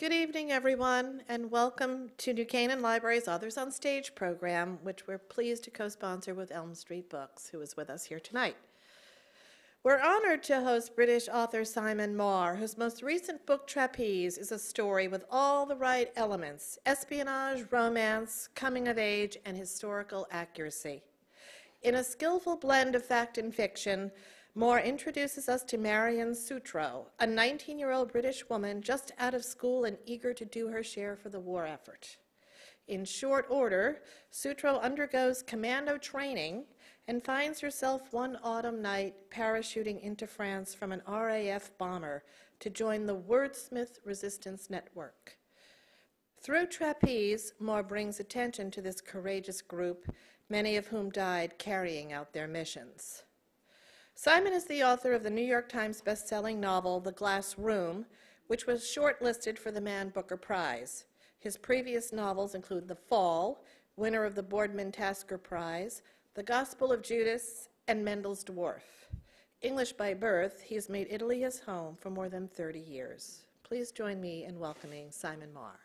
Good evening, everyone, and welcome to New Canaan Library's Authors on Stage program, which we're pleased to co-sponsor with Elm Street Books, who is with us here tonight. We're honored to host British author Simon Marr, whose most recent book, Trapeze, is a story with all the right elements: espionage, romance, coming of age, and historical accuracy. In a skillful blend of fact and fiction, Marr introduces us to Marion Sutro, a 19-year-old British woman just out of school and eager to do her share for the war effort. In short order, Sutro undergoes commando training and finds herself one autumn night parachuting into France from an RAF bomber to join the Wordsmith Resistance Network. Through Trapeze, Marr brings attention to this courageous group, many of whom died carrying out their missions. Simon is the author of the New York Times best-selling novel, The Glass Room, which was shortlisted for the Man Booker Prize. His previous novels include The Fall, winner of the Boardman Tasker Prize, The Gospel of Judas, and Mendel's Dwarf. English by birth, he has made Italy his home for more than 30 years. Please join me in welcoming Simon Marr.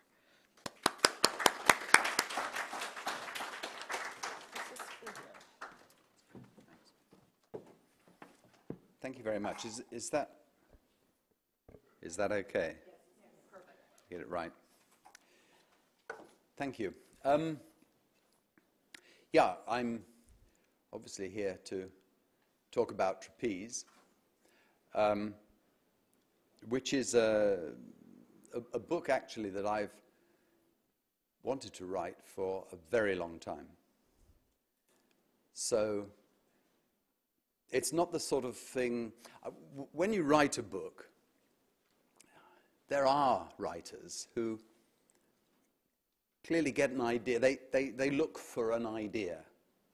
Thank you very much. Is that okay? Yes, perfect. Get it right. Thank you. I'm obviously here to talk about Trapeze, which is a book actually that I've wanted to write for a very long time. So it's not the sort of thing, when you write a book, there are writers who clearly get an idea. They look for an idea.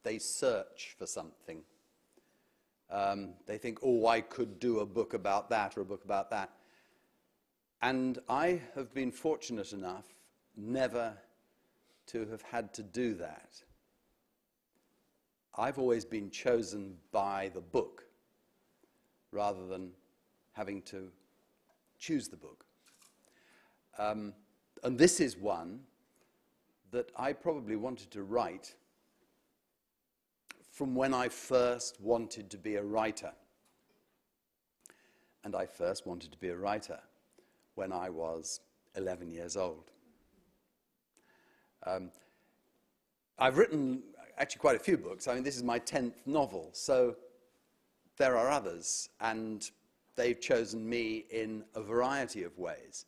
They search for something. They think, oh, I could do a book about that or a book about that. And I have been fortunate enough never to have had to do that. I've always been chosen by the book rather than having to choose the book. And this is one that I probably wanted to write from when I first wanted to be a writer. And I first wanted to be a writer when I was 11 years old. I've written actually quite a few books. I mean, this is my 10th novel, so there are others, and they've chosen me in a variety of ways.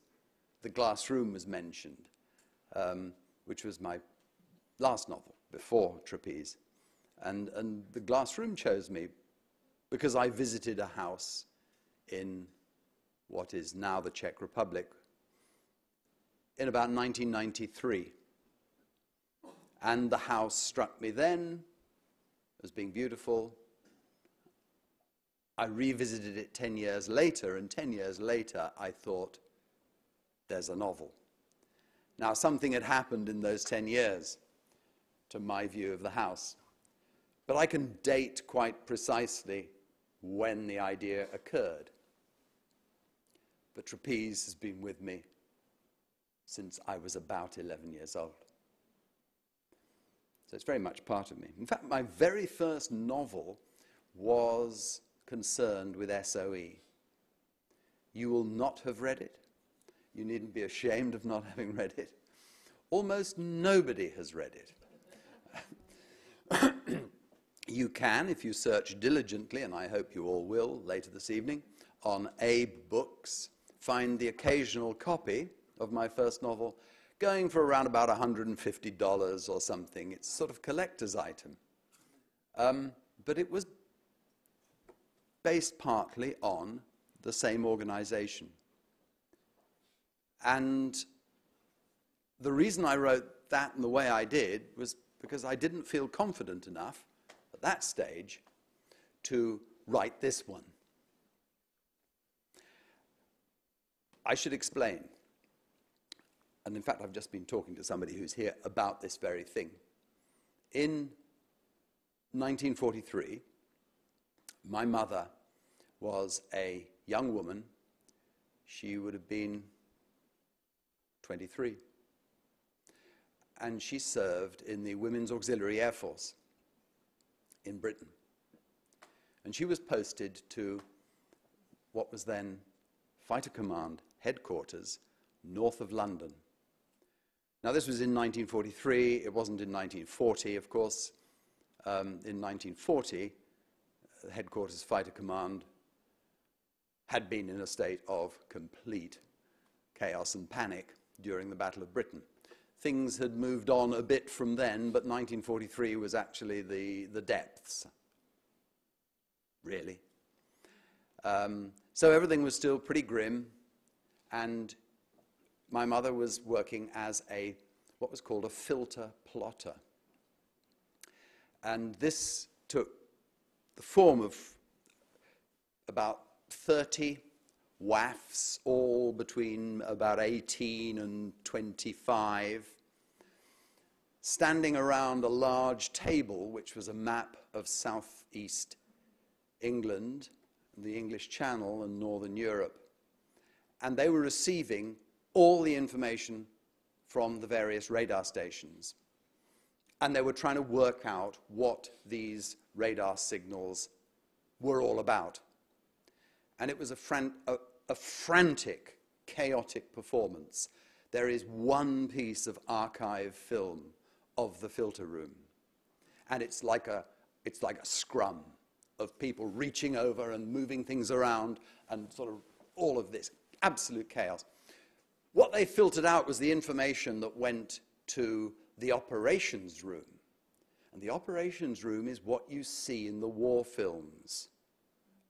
The Glass Room was mentioned, which was my last novel before Trapeze. And The Glass Room chose me because I visited a house in what is now the Czech Republic in about 1993. And the house struck me then as being beautiful. I revisited it 10 years later, and 10 years later I thought, there's a novel. Now, something had happened in those 10 years to my view of the house, but I can date quite precisely when the idea occurred. But Trapeze has been with me since I was about 11 years old. So it's very much part of me. In fact, my very first novel was concerned with SOE. You will not have read it. You needn't be ashamed of not having read it. Almost nobody has read it. You can, if you search diligently, and I hope you all will later this evening, on Abe Books, find the occasional copy of my first novel going for around about $150 or something. It's sort of collector's item. But it was based partly on the same organization. And the reason I wrote that in the way I did was because I didn't feel confident enough at that stage to write this one. I should explain. And in fact, I've just been talking to somebody who's here about this very thing. In 1943, my mother was a young woman. She would have been 23. And she served in the Women's Auxiliary Air Force in Britain. And she was posted to what was then Fighter Command headquarters north of London. Now, this was in 1943. It wasn't in 1940, of course. In 1940, headquarters Fighter Command had been in a state of complete chaos and panic during the Battle of Britain. Things had moved on a bit from then, but 1943 was actually the depths, really. So everything was still pretty grim, and my mother was working as what was called a filter plotter. And this took the form of about 30 WAFs, all between about 18 and 25, standing around a large table, which was a map of southeast England, the English Channel, and northern Europe. And they were receiving all the information from the various radar stations. And they were trying to work out what these radar signals were all about. And it was a frantic, chaotic performance. There is one piece of archive film of the filter room. And it's like a scrum of people reaching over and moving things around and sort of all of this absolute chaos. What they filtered out was the information that went to the operations room. And the operations room is what you see in the war films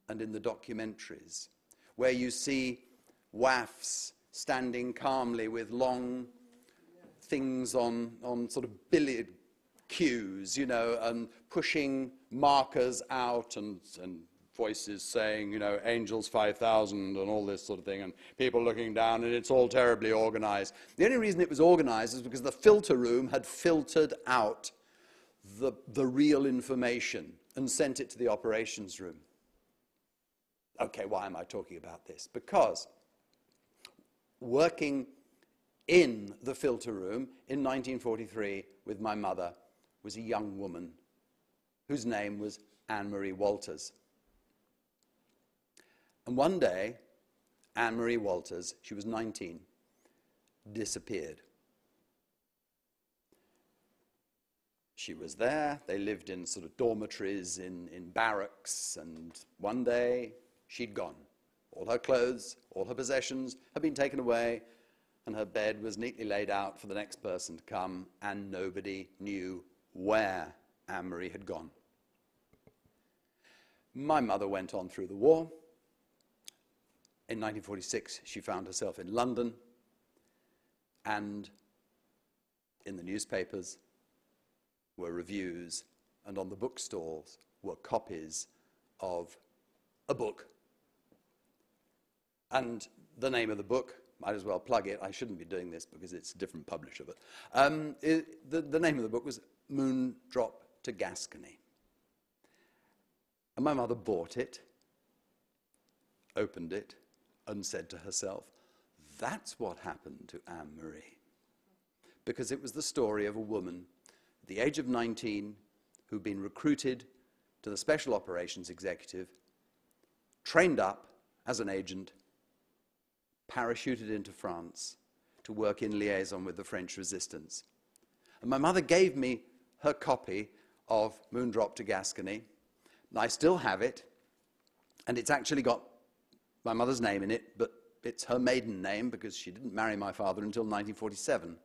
and in the documentaries, where you see WAFs standing calmly with long things on sort of billiard cues, you know, and pushing markers out and voices saying, you know, Angels 5,000 and all this sort of thing, and people looking down, and it's all terribly organized. The only reason it was organized is because the filter room had filtered out the real information and sent it to the operations room. Okay, why am I talking about this? Because working in the filter room in 1943 with my mother was a young woman whose name was Anne-Marie Walters. And one day, Anne-Marie Walters, she was 19, disappeared. She was there. They lived in sort of dormitories in barracks, and one day she'd gone. All her clothes, all her possessions had been taken away, and her bed was neatly laid out for the next person to come, and nobody knew where Anne-Marie had gone. My mother went on through the war. In 1946, she found herself in London, and in the newspapers were reviews, and on the bookstores were copies of a book. And the name of the book, might as well plug it. I shouldn't be doing this because it's a different publisher, but the name of the book was Moondrop to Gascony. And my mother bought it, opened it, and said to herself, that's what happened to Anne-Marie. Because it was the story of a woman at the age of 19 who'd been recruited to the Special Operations Executive, trained up as an agent, parachuted into France to work in liaison with the French resistance. And my mother gave me her copy of Moondrop to Gascony. And I still have it, and it's actually got my mother's name in it, but it's her maiden name because she didn't marry my father until 1947.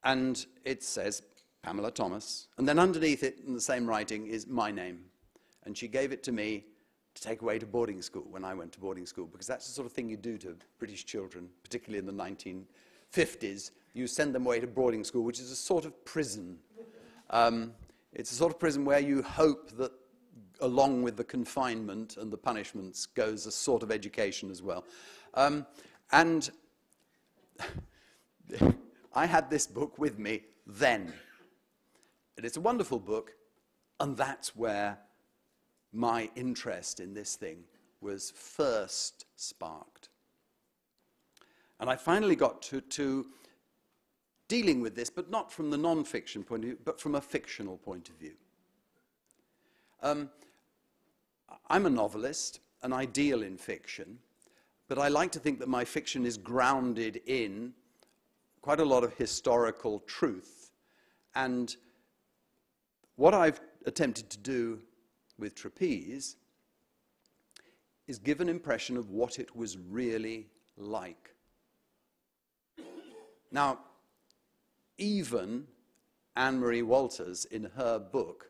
And it says Pamela Thomas, and then underneath it in the same writing is my name. And she gave it to me to take away to boarding school when I went to boarding school, because that's the sort of thing you do to British children, particularly in the 1950s. You send them away to boarding school, which is a sort of prison. It's a sort of prison where you hope that along with the confinement and the punishments goes a sort of education as well. And I had this book with me then. And it's a wonderful book, and that's where my interest in this thing was first sparked. And I finally got to dealing with this, but not from the non-fiction point of view, but from a fictional point of view. I'm a novelist, and I deal in fiction, but I like to think that my fiction is grounded in quite a lot of historical truth. And what I've attempted to do with Trapeze is give an impression of what it was really like. Now, even Anne-Marie Walters, in her book,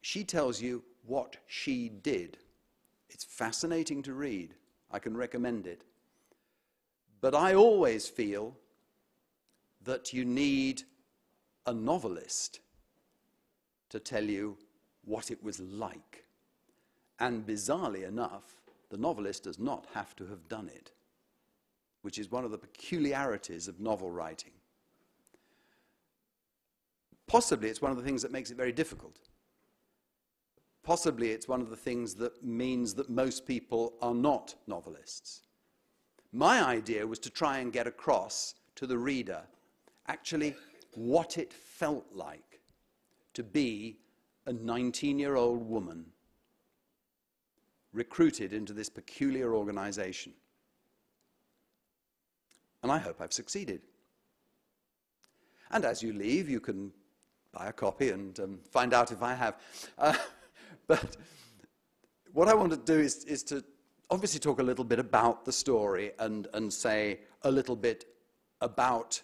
she tells you what she did. It's fascinating to read. I can recommend it. But I always feel that you need a novelist to tell you what it was like. And bizarrely enough, the novelist does not have to have done it, which is one of the peculiarities of novel writing. Possibly it's one of the things that makes it very difficult. Possibly it's one of the things that means that most people are not novelists. My idea was to try and get across to the reader actually what it felt like to be a 19-year-old woman recruited into this peculiar organization. And I hope I've succeeded. And as you leave, you can buy a copy and find out if I have. But what I want to do is to obviously talk a little bit about the story and say a little bit about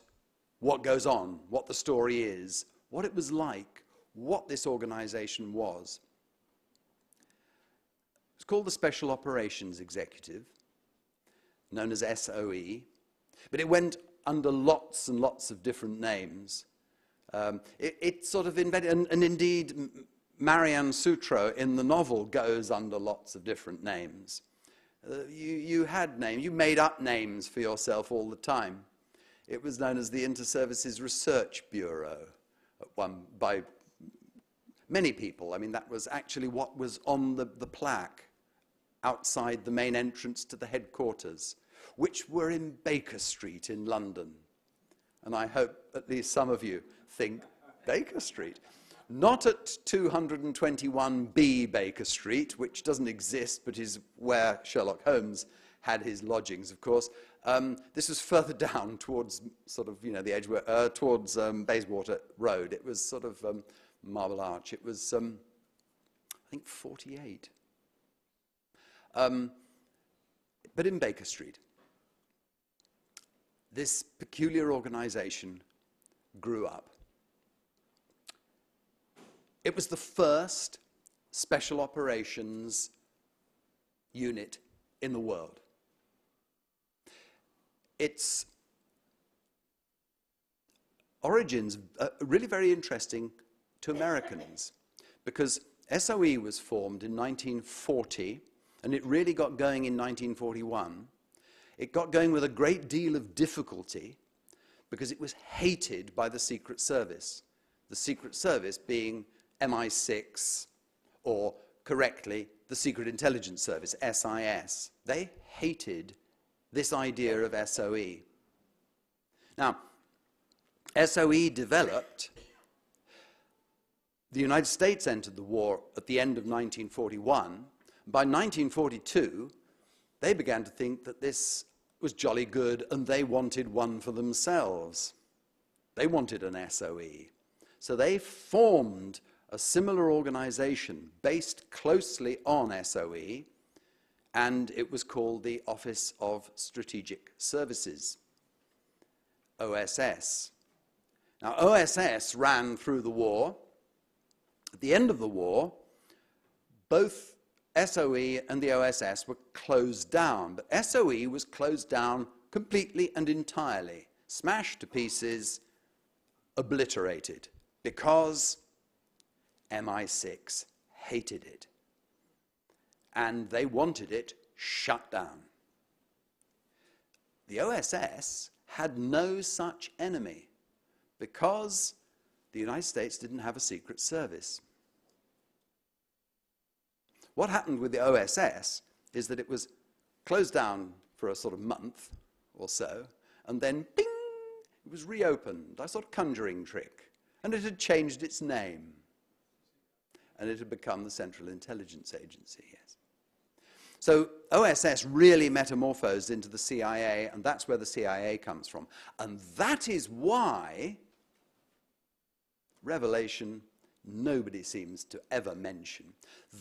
what goes on, what the story is, what it was like, what this organization was. It's called the Special Operations Executive, known as SOE, but it went under lots and lots of different names. It sort of invented, and indeed Marianne Sutro in the novel goes under lots of different names. You had names, you made up names for yourself all the time. It was known as the Inter-Services Research Bureau by many people. I mean, that was actually what was on the plaque outside the main entrance to the headquarters, which were in Baker Street in London. And I hope at least some of you think Baker Street. Not at 221B Baker Street, which doesn't exist, but is where Sherlock Holmes had his lodgings, of course. This was further down towards sort of, the edge, towards Bayswater Road. It was sort of Marble Arch. It was, I think, 48. But in Baker Street, this peculiar organization grew up. It was the first special operations unit in the world. Its origins are really very interesting to Americans, because SOE was formed in 1940, and it really got going in 1941. It got going with a great deal of difficulty because it was hated by the Secret Service. The Secret Service being MI6, or correctly, the Secret Intelligence Service, SIS. They hated this idea of SOE. Now, SOE developed. The United States entered the war at the end of 1941. By 1942, they began to think that this was jolly good, and they wanted one for themselves. They wanted an SOE. So they formed a similar organization based closely on SOE, and it was called the Office of Strategic Services, OSS. Now, OSS ran through the war. At the end of the war, both SOE and the OSS were closed down, but SOE was closed down completely and entirely, smashed to pieces, obliterated, because MI6 hated it, and they wanted it shut down. The OSS had no such enemy because the United States didn't have a secret service. What happened with the OSS is that it was closed down for a sort of month or so, and then, bing, it was reopened, a sort of conjuring trick, and it had changed its name, and it had become the Central Intelligence Agency, yes. So OSS really metamorphosed into the CIA, and that's where the CIA comes from. And that is why Revelation nobody seems to ever mention.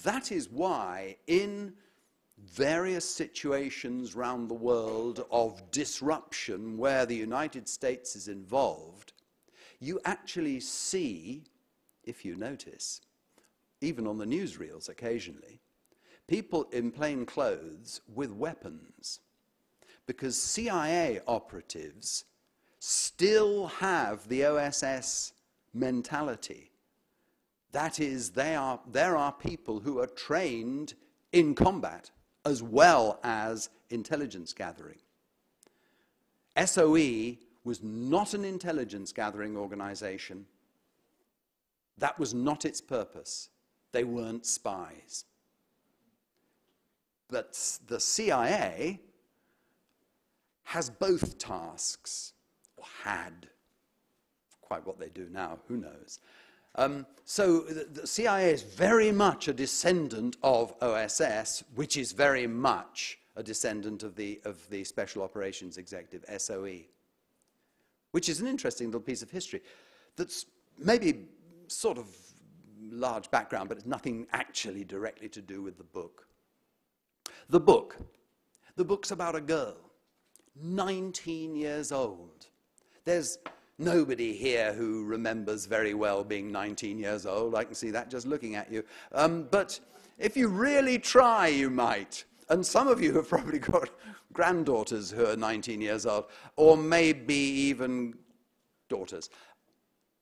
That is why in various situations around the world of disruption where the United States is involved, you actually see, if you notice, even on the newsreels occasionally, people in plain clothes with weapons, because CIA operatives still have the OSS mentality. That is, there are people who are trained in combat as well as intelligence gathering. SOE was not an intelligence gathering organization. That was not its purpose. They weren't spies. But the CIA has both tasks, or had. Quite what they do now, who knows. So the CIA is very much a descendant of OSS, which is very much a descendant of the Special Operations Executive, SOE, which is an interesting little piece of history that's maybe sort of large background, but it's nothing actually directly to do with the book. The book's about a girl, 19 years old. There's nobody here who remembers very well being 19 years old. I can see that just looking at you. But if you really try, you might. And some of you have probably got granddaughters who are 19 years old, or maybe even daughters.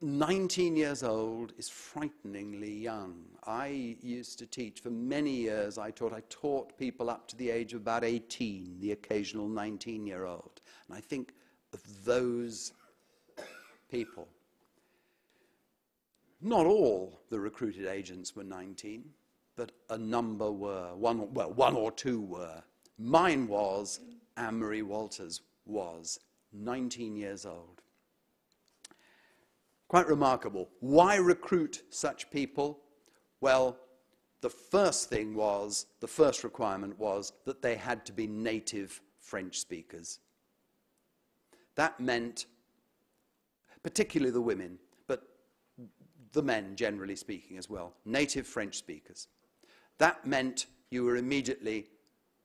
19 years old is frighteningly young. I used to teach for many years. I taught people up to the age of about 18, the occasional 19-year-old. And I think of those people. Not all the recruited agents were 19, but a number were. One or two were. Mine was, Anne-Marie Walters was, 19 years old. Quite remarkable. Why recruit such people? Well, the first requirement was that they had to be native French speakers. That meant, particularly the women, but the men generally speaking as well, native French speakers. That meant you were immediately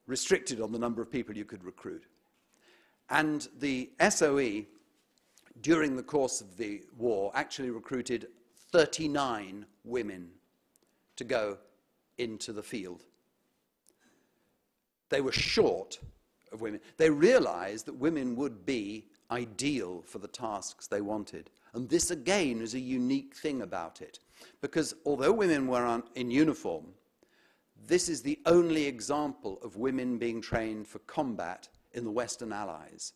restricted on the number of people you could recruit. And the SOE, during the course of the war, actually recruited 39 women to go into the field. They were short of women. They realized that women would be ideal for the tasks they wanted. And this, again, is a unique thing about it. Because although women were in uniform, this is the only example of women being trained for combat in the Western Allies.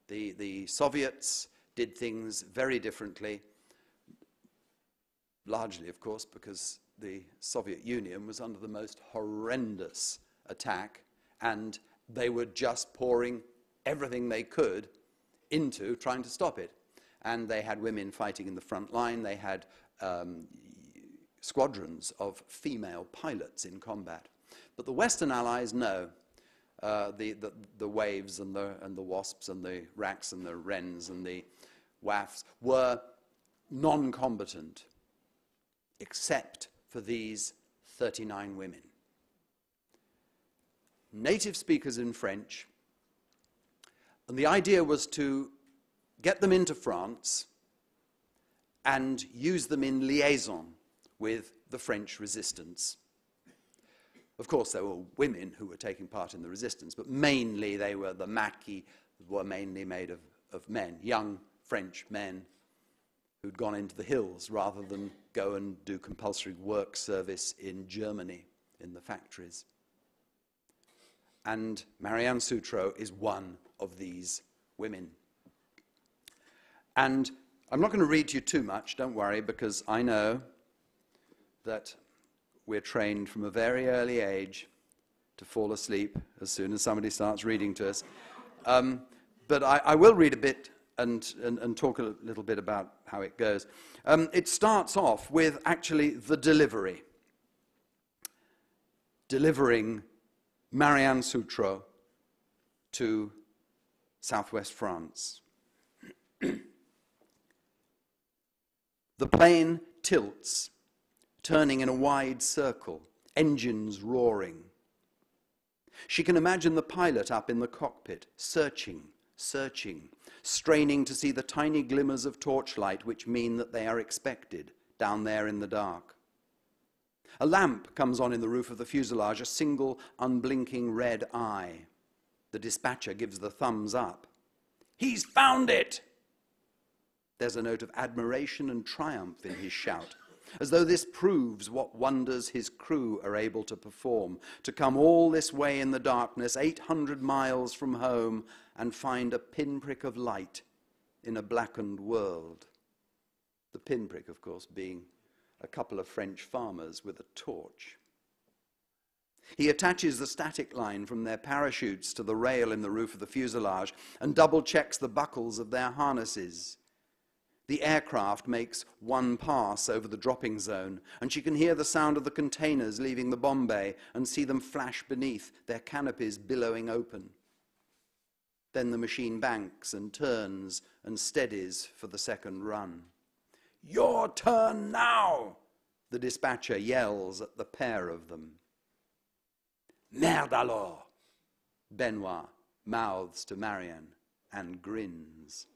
The Soviets did things very differently, largely, of course, because the Soviet Union was under the most horrendous attack, and they were just pouring everything they could into trying to stop it. And they had women fighting in the front line. They had squadrons of female pilots in combat. But the Western Allies, no. The Waves and the Wasps and the Raks and the Wrens and the WAFs were non-combatant, except for these 39 women. Native speakers in French, and the idea was to get them into France and use them in liaison with the French resistance. Of course, there were women who were taking part in the resistance, but mainly they were, the maquis were mainly made of men, young French men who'd gone into the hills rather than go and do compulsory work service in Germany, in the factories. And Marianne Sutro is one of these women. And I'm not going to read to you too much, don't worry, because I know that we're trained from a very early age to fall asleep as soon as somebody starts reading to us. but I will read a bit and talk a little bit about how it goes. It starts off with actually the delivery. Delivering Marianne Sutro to southwest France. The plane tilts, turning in a wide circle, engines roaring. She can imagine the pilot up in the cockpit, searching, straining to see the tiny glimmers of torchlight which mean that they are expected down there in the dark. A lamp comes on in the roof of the fuselage, a single unblinking red eye. The dispatcher gives the thumbs up. "He's found it!" There's a note of admiration and triumph in his shout, as though this proves what wonders his crew are able to perform, to come all this way in the darkness, 800 miles from home, and find a pinprick of light in a blackened world. The pinprick, of course, being a couple of French farmers with a torch. He attaches the static line from their parachutes to the rail in the roof of the fuselage and double-checks the buckles of their harnesses. The aircraft makes one pass over the dropping zone, and she can hear the sound of the containers leaving the bomb bay and see them flash beneath, their canopies billowing open. Then the machine banks and turns and steadies for the second run. "Your turn now!" the dispatcher yells at the pair of them. "Merde alors!" Benoit mouths to Marianne and grins.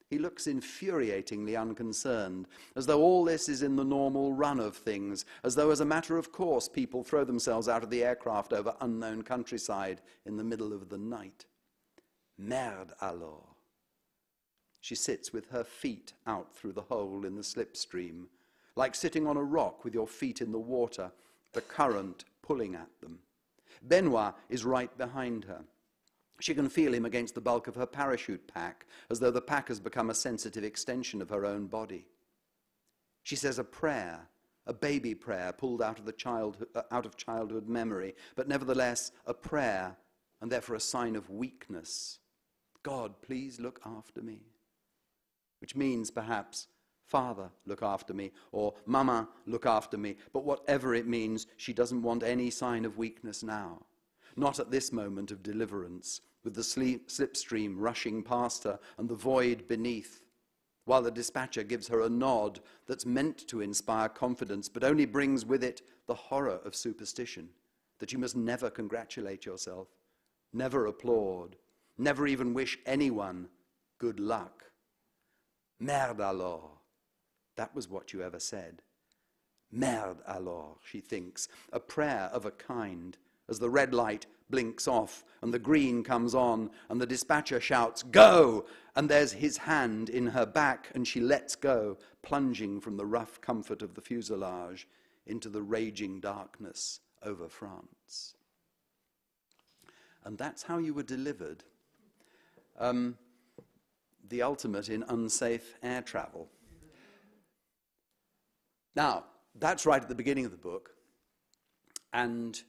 He looks infuriatingly unconcerned, as though all this is in the normal run of things, as though as a matter of course people throw themselves out of the aircraft over unknown countryside in the middle of the night. Merde alors. She sits with her feet out through the hole in the slipstream, like sitting on a rock with your feet in the water, the current pulling at them. Benoit is right behind her. She can feel him against the bulk of her parachute pack, as though the pack has become a sensitive extension of her own body. She says a prayer, a baby prayer pulled out of childhood memory, but nevertheless a prayer, and therefore a sign of weakness. "God, please look after me." Which means perhaps, "Father, look after me," or "Mama, look after me." But whatever it means, she doesn't want any sign of weakness now. Not at this moment of deliverance, with the slipstream rushing past her and the void beneath, while the dispatcher gives her a nod that's meant to inspire confidence, but only brings with it the horror of superstition, that you must never congratulate yourself, never applaud, never even wish anyone good luck. Merde alors. That was what you ever said. Merde alors, she thinks, a prayer of a kind, as the red light blinks off and the green comes on and the dispatcher shouts, "Go!" And there's his hand in her back and she lets go, plunging from the rough comfort of the fuselage into the raging darkness over France. And that's how you were delivered. The ultimate in unsafe air travel. Now, that's right at the beginning of the book, and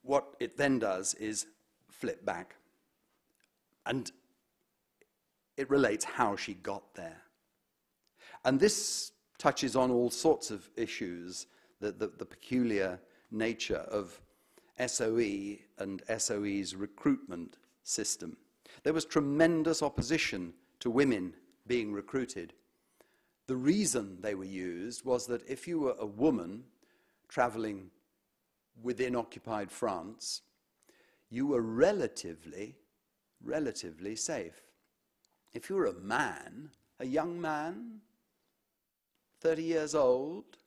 what it then does is flip back, and it relates how she got there. And this touches on all sorts of issues, the peculiar nature of SOE and SOE's recruitment system. There was tremendous opposition to women being recruited. The reason they were used was that if you were a woman traveling within occupied France, you were relatively safe. If you were a man, a young man, 30 years old,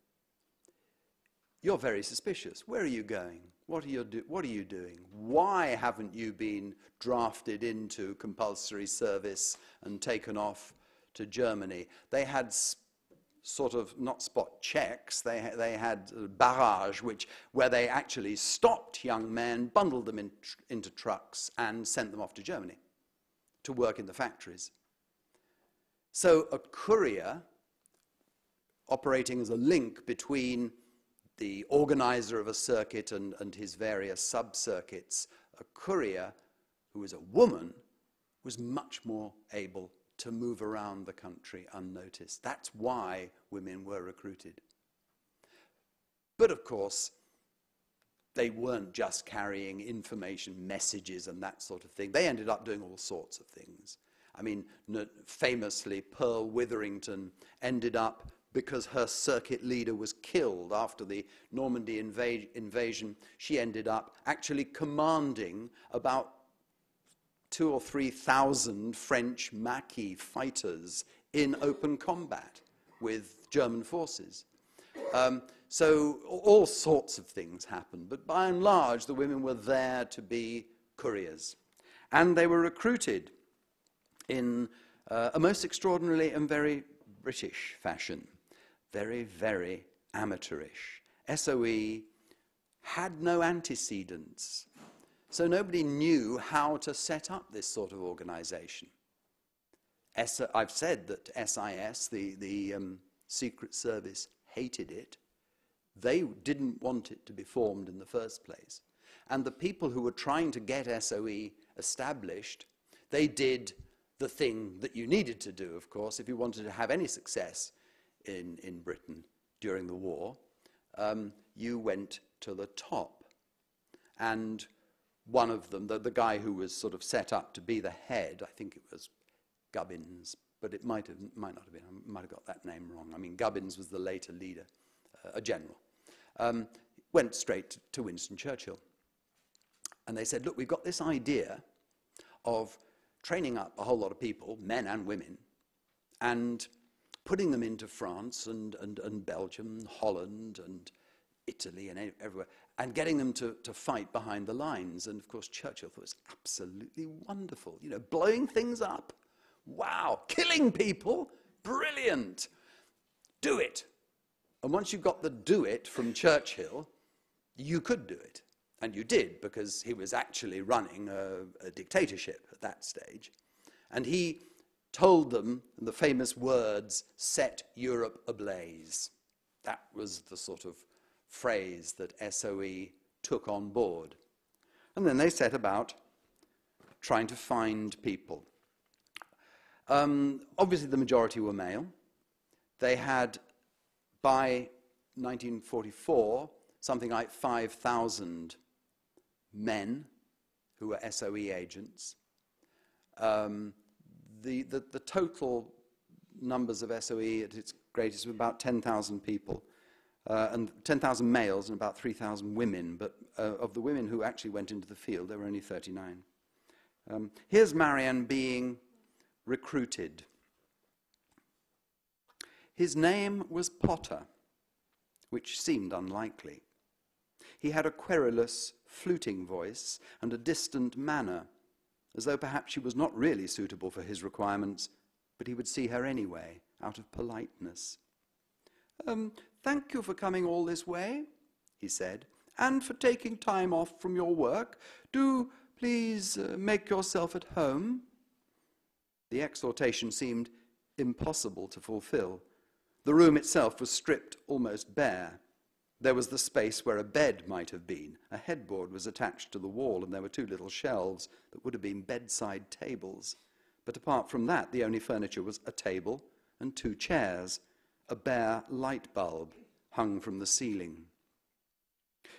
you're very suspicious. Where are you going? What are you doing? Why haven't you been drafted into compulsory service and taken off to Germany? They had sort of, not spot checks, they had barrage, where they actually stopped young men, bundled them into trucks and sent them off to Germany to work in the factories. So a courier, operating as a link between the organizer of a circuit and his various sub-circuits, a courier who is a woman was much more able to move around the country unnoticed. That's why women were recruited. But of course, they weren't just carrying information, messages, and that sort of thing. They ended up doing all sorts of things. I mean, famously, Pearl Witherington ended up, because her circuit leader was killed after the Normandy invasion, she ended up actually commanding about 2,000 or 3,000 French Maquis fighters in open combat with German forces. So all sorts of things happened, but by and large, the women were there to be couriers. And they were recruited in a most extraordinarily and very British fashion, very, very amateurish. SOE had no antecedents, so nobody knew how to set up this sort of organization. I've said that SIS, the Secret Service, hated it. They didn't want it to be formed in the first place. And the people who were trying to get SOE established, they did the thing that you needed to do, of course, if you wanted to have any success in Britain during the war. You went to the top. And one of them, the guy who was sort of set up to be the head, I think it was Gubbins, but it might not have been. I might have got that name wrong. I mean, Gubbins was the later leader, a general. Went straight to Winston Churchill. And they said, look, we've got this idea of training up a whole lot of people, men and women, and putting them into France and Belgium, Holland and Italy and everywhere, and getting them to fight behind the lines. And of course, Churchill thought it was absolutely wonderful. You know, blowing things up. Wow, killing people, brilliant. Do it. And once you got the do it from Churchill, you could do it. And you did, because he was actually running a dictatorship at that stage. And he told them the famous words, set Europe ablaze. That was the sort of phrase that SOE took on board. And then they set about trying to find people. Obviously, the majority were male. They had, by 1944, something like 5,000 men who were SOE agents. The total numbers of SOE at its greatest were about 10,000 people, and 10,000 males and about 3,000 women, but of the women who actually went into the field, there were only 39. Here's Marianne being recruited. His name was Potter, which seemed unlikely. He had a querulous, fluting voice and a distant manner, as though perhaps she was not really suitable for his requirements, but he would see her anyway, out of politeness. Thank you for coming all this way, he said, and for taking time off from your work. Do please make yourself at home. The exhortation seemed impossible to fulfill. The room itself was stripped almost bare. There was the space where a bed might have been. A headboard was attached to the wall, and there were two little shelves that would have been bedside tables. But apart from that, the only furniture was a table and two chairs. A bare light bulb hung from the ceiling.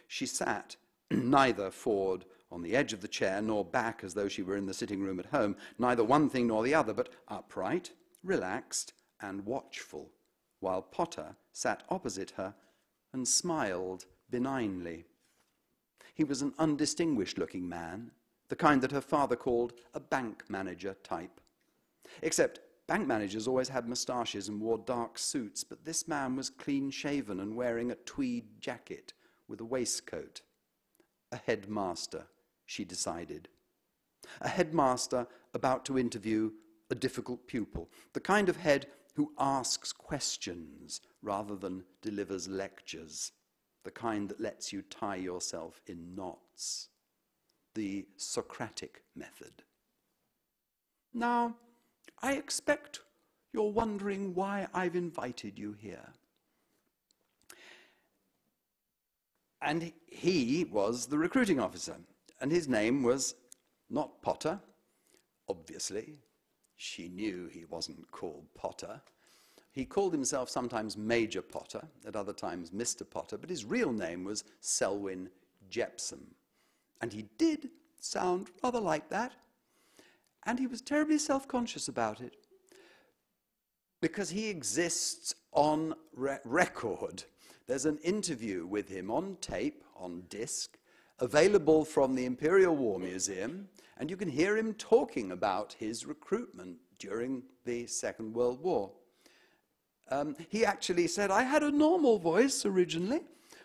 She sat, neither forward on the edge of the chair, nor back as though she were in the sitting room at home, neither one thing nor the other, but upright, relaxed, and watchful, while Potter sat opposite her and smiled benignly. He was an undistinguished-looking man, the kind that her father called a bank manager type. Except bank managers always had moustaches and wore dark suits, but this man was clean-shaven and wearing a tweed jacket with a waistcoat. A headmaster, she decided. A headmaster about to interview a difficult pupil, the kind of head who asks questions rather than delivers lectures, the kind that lets you tie yourself in knots, the Socratic method. Now, I expect you're wondering why I've invited you here. And he was the recruiting officer, and his name was not Potter, obviously. She knew he wasn't called Potter. He called himself sometimes Major Potter, at other times Mr. Potter, but his real name was Selwyn Jepson. And he did sound rather like that, and he was terribly self-conscious about it, because he exists on record. There's an interview with him on tape, on disc, available from the Imperial War Museum, and you can hear him talking about his recruitment during the Second World War. He actually said, I had a normal voice originally,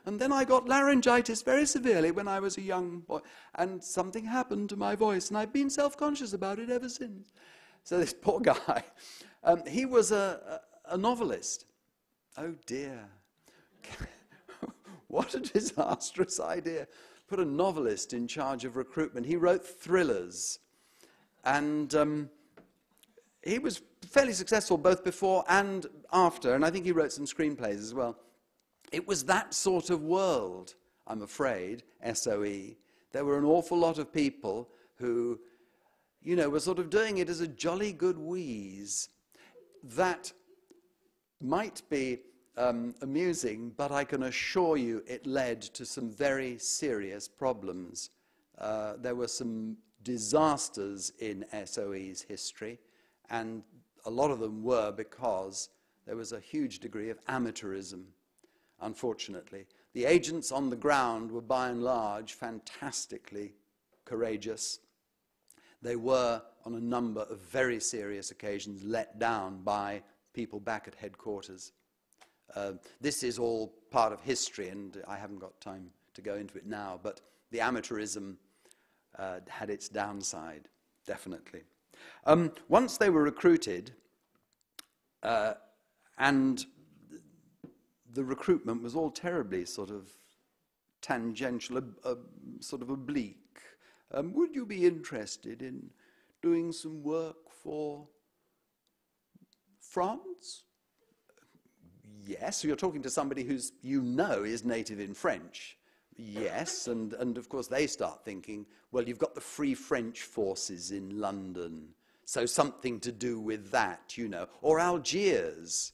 and then I got laryngitis very severely when I was a young boy, and something happened to my voice, and I've been self-conscious about it ever since. So this poor guy, he was a novelist. Oh dear. What a disastrous idea. Put a novelist in charge of recruitment. He wrote thrillers, and he was fairly successful both before and after, and I think he wrote some screenplays as well. It was that sort of world, I'm afraid, SOE. There were an awful lot of people who, you know, were sort of doing it as a jolly good wheeze. That might be amusing, but I can assure you it led to some very serious problems. There were some disasters in SOE's history, and a lot of them were because there was a huge degree of amateurism, unfortunately. The agents on the ground were by and large fantastically courageous. They were, on a number of very serious occasions, let down by people back at headquarters. This is all part of history, and I haven't got time to go into it now, but the amateurism had its downside, definitely. Once they were recruited, and the recruitment was all terribly sort of tangential, sort of oblique. Would you be interested in doing some work for France? Yes, so you're talking to somebody who's, you know, is native in French. Yes, and of course they start thinking, well, you've got the Free French Forces in London, so something to do with that, you know. Or Algiers,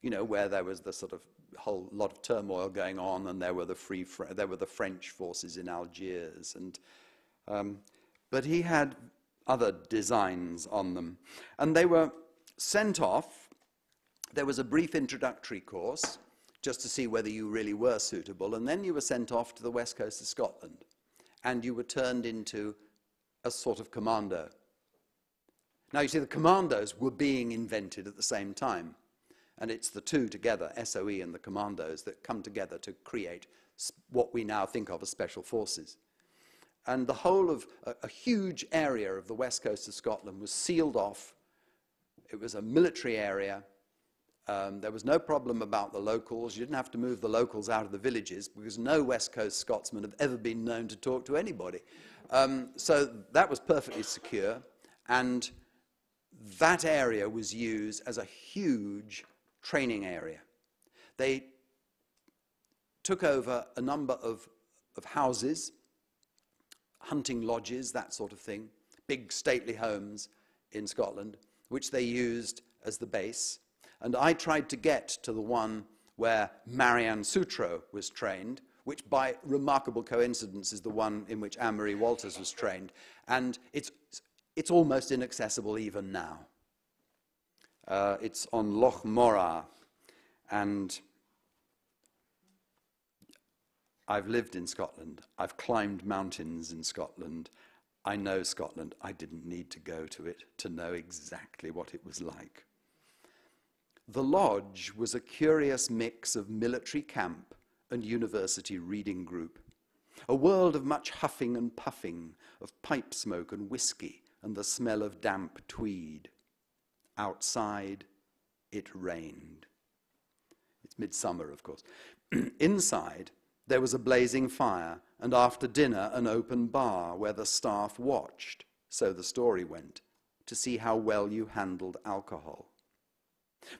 you know, where there was the sort of whole lot of turmoil going on, and there were the French forces in Algiers, and but he had other designs on them, and they were sent off. There was a brief introductory course just to see whether you really were suitable, and then you were sent off to the west coast of Scotland, and you were turned into a sort of commando. Now, you see, the commandos were being invented at the same time, and it's the two together, SOE and the commandos, that come together to create what we now think of as special forces. And the whole of a huge area of the west coast of Scotland was sealed off. It was a military area. There was no problem about the locals. You didn't have to move the locals out of the villages because no West Coast Scotsman have ever been known to talk to anybody. So that was perfectly secure, and that area was used as a huge training area. They took over a number of houses, hunting lodges, that sort of thing, big stately homes in Scotland, which they used as the base. And I tried to get to the one where Marianne Sutro was trained, which by remarkable coincidence is the one in which Anne-Marie Walters was trained. And it's almost inaccessible even now. It's on Loch Morar, and I've lived in Scotland. I've climbed mountains in Scotland. I know Scotland. I didn't need to go to it to know exactly what it was like. The lodge was a curious mix of military camp and university reading group, a world of much huffing and puffing, of pipe smoke and whiskey and the smell of damp tweed. Outside, it rained. It's midsummer, of course. Inside, there was a blazing fire, and after dinner, an open bar where the staff watched, so the story went, to see how well you handled alcohol.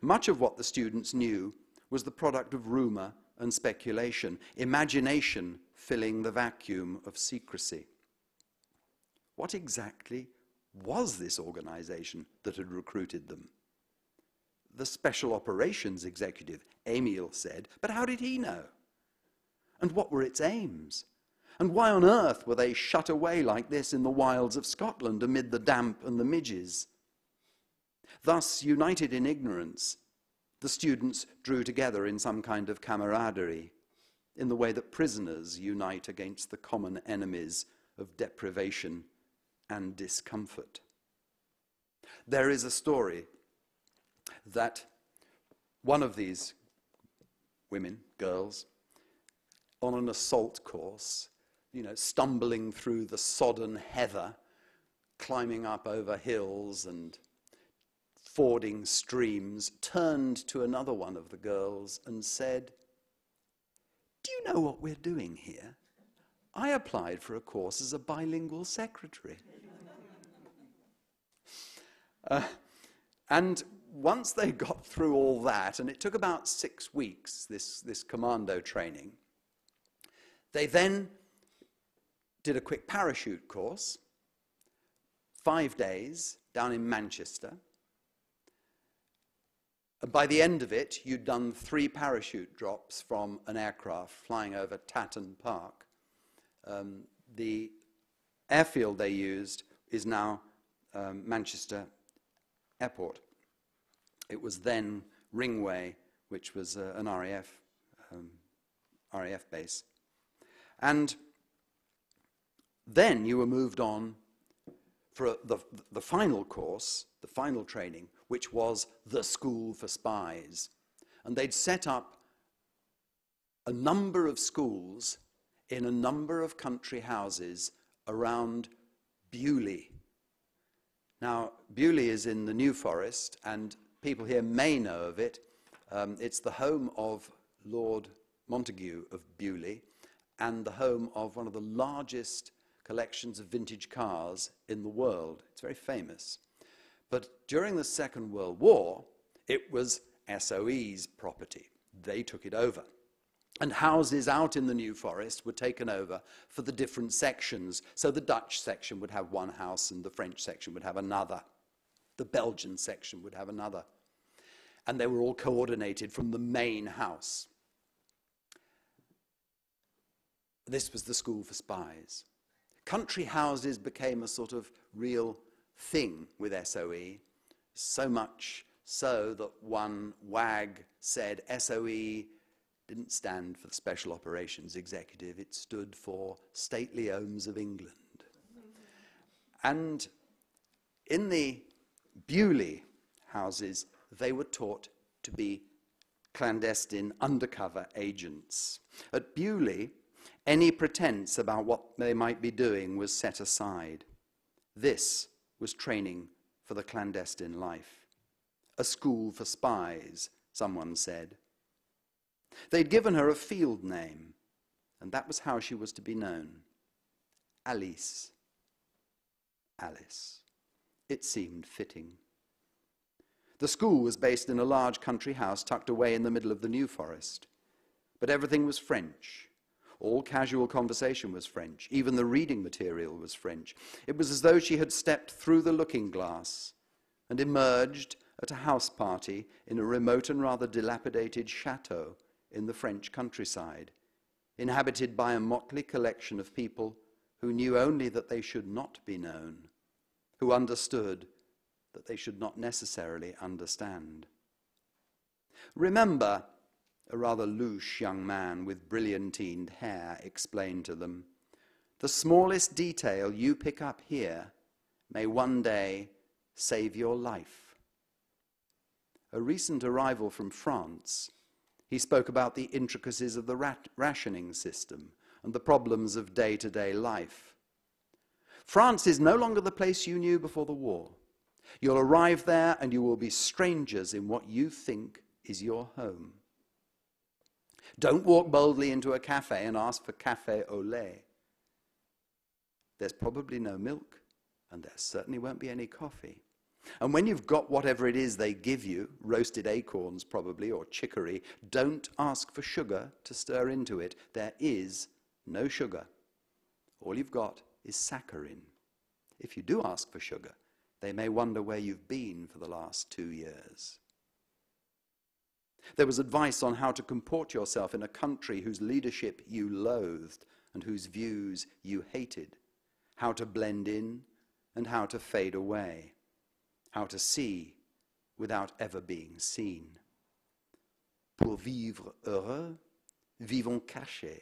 Much of what the students knew was the product of rumor and speculation, imagination filling the vacuum of secrecy. What exactly was this organization that had recruited them? The Special Operations Executive, Emil said, but how did he know? And what were its aims? And why on earth were they shut away like this in the wilds of Scotland amid the damp and the midges? Thus, united in ignorance, the students drew together in some kind of camaraderie, in the way that prisoners unite against the common enemies of deprivation and discomfort. There is a story that one of these women, girls, on an assault course, stumbling through the sodden heather, climbing up over hills and fording streams, turned to another one of the girls and said, "Do you know what we're doing here? I applied for a course as a bilingual secretary." And once they got through all that, and it took about 6 weeks, this commando training, they then did a quick parachute course, 5 days down in Manchester. And by the end of it, you'd done 3 parachute drops from an aircraft flying over Tatton Park. The airfield they used is now Manchester Airport. It was then Ringway, which was an RAF base. And then you were moved on for the final course, the final training, which was the School for Spies. And they'd set up a number of schools in a number of country houses around Beaulieu. Now, Beaulieu is in the New Forest, and people here may know of it. It's the home of Lord Montague of Beaulieu and the home of one of the largest collections of vintage cars in the world. It's very famous. But during the Second World War, it was SOE's property. They took it over. And houses out in the New Forest were taken over for the different sections. So the Dutch section would have one house and the French section would have another. The Belgian section would have another. And they were all coordinated from the main house. This was the School for Spies. Country houses became a sort of real thing with SOE, so much so that one wag said SOE didn't stand for the Special Operations Executive, it stood for Stately Homes of England. And in the Beaulieu houses, they were taught to be clandestine undercover agents. At Beaulieu, any pretense about what they might be doing was set aside. This was training for the clandestine life. A school for spies, someone said. They'd given her a field name, and that was how she was to be known. Alice. Alice. It seemed fitting. The school was based in a large country house tucked away in the middle of the New Forest. But everything was French. All casual conversation was French. Even the reading material was French. It was as though she had stepped through the looking glass and emerged at a house party in a remote and rather dilapidated chateau in the French countryside, inhabited by a motley collection of people who knew only that they should not be known, who understood that they should not necessarily understand. Remember, a rather louche young man with brilliantined hair explained to them, the smallest detail you pick up here may one day save your life. A recent arrival from France, he spoke about the intricacies of the rationing system and the problems of day-to-day life. France is no longer the place you knew before the war. You'll arrive there and you will be strangers in what you think is your home. Don't walk boldly into a cafe and ask for café au lait. There's probably no milk, and there certainly won't be any coffee. And when you've got whatever it is they give you, roasted acorns probably, or chicory, don't ask for sugar to stir into it. There is no sugar. All you've got is saccharin. If you do ask for sugar, They may wonder where you've been for the last 2 years. There was advice on how to comport yourself in a country whose leadership you loathed and whose views you hated, how to blend in and how to fade away, how to see without ever being seen. Pour vivre heureux, vivons cachés,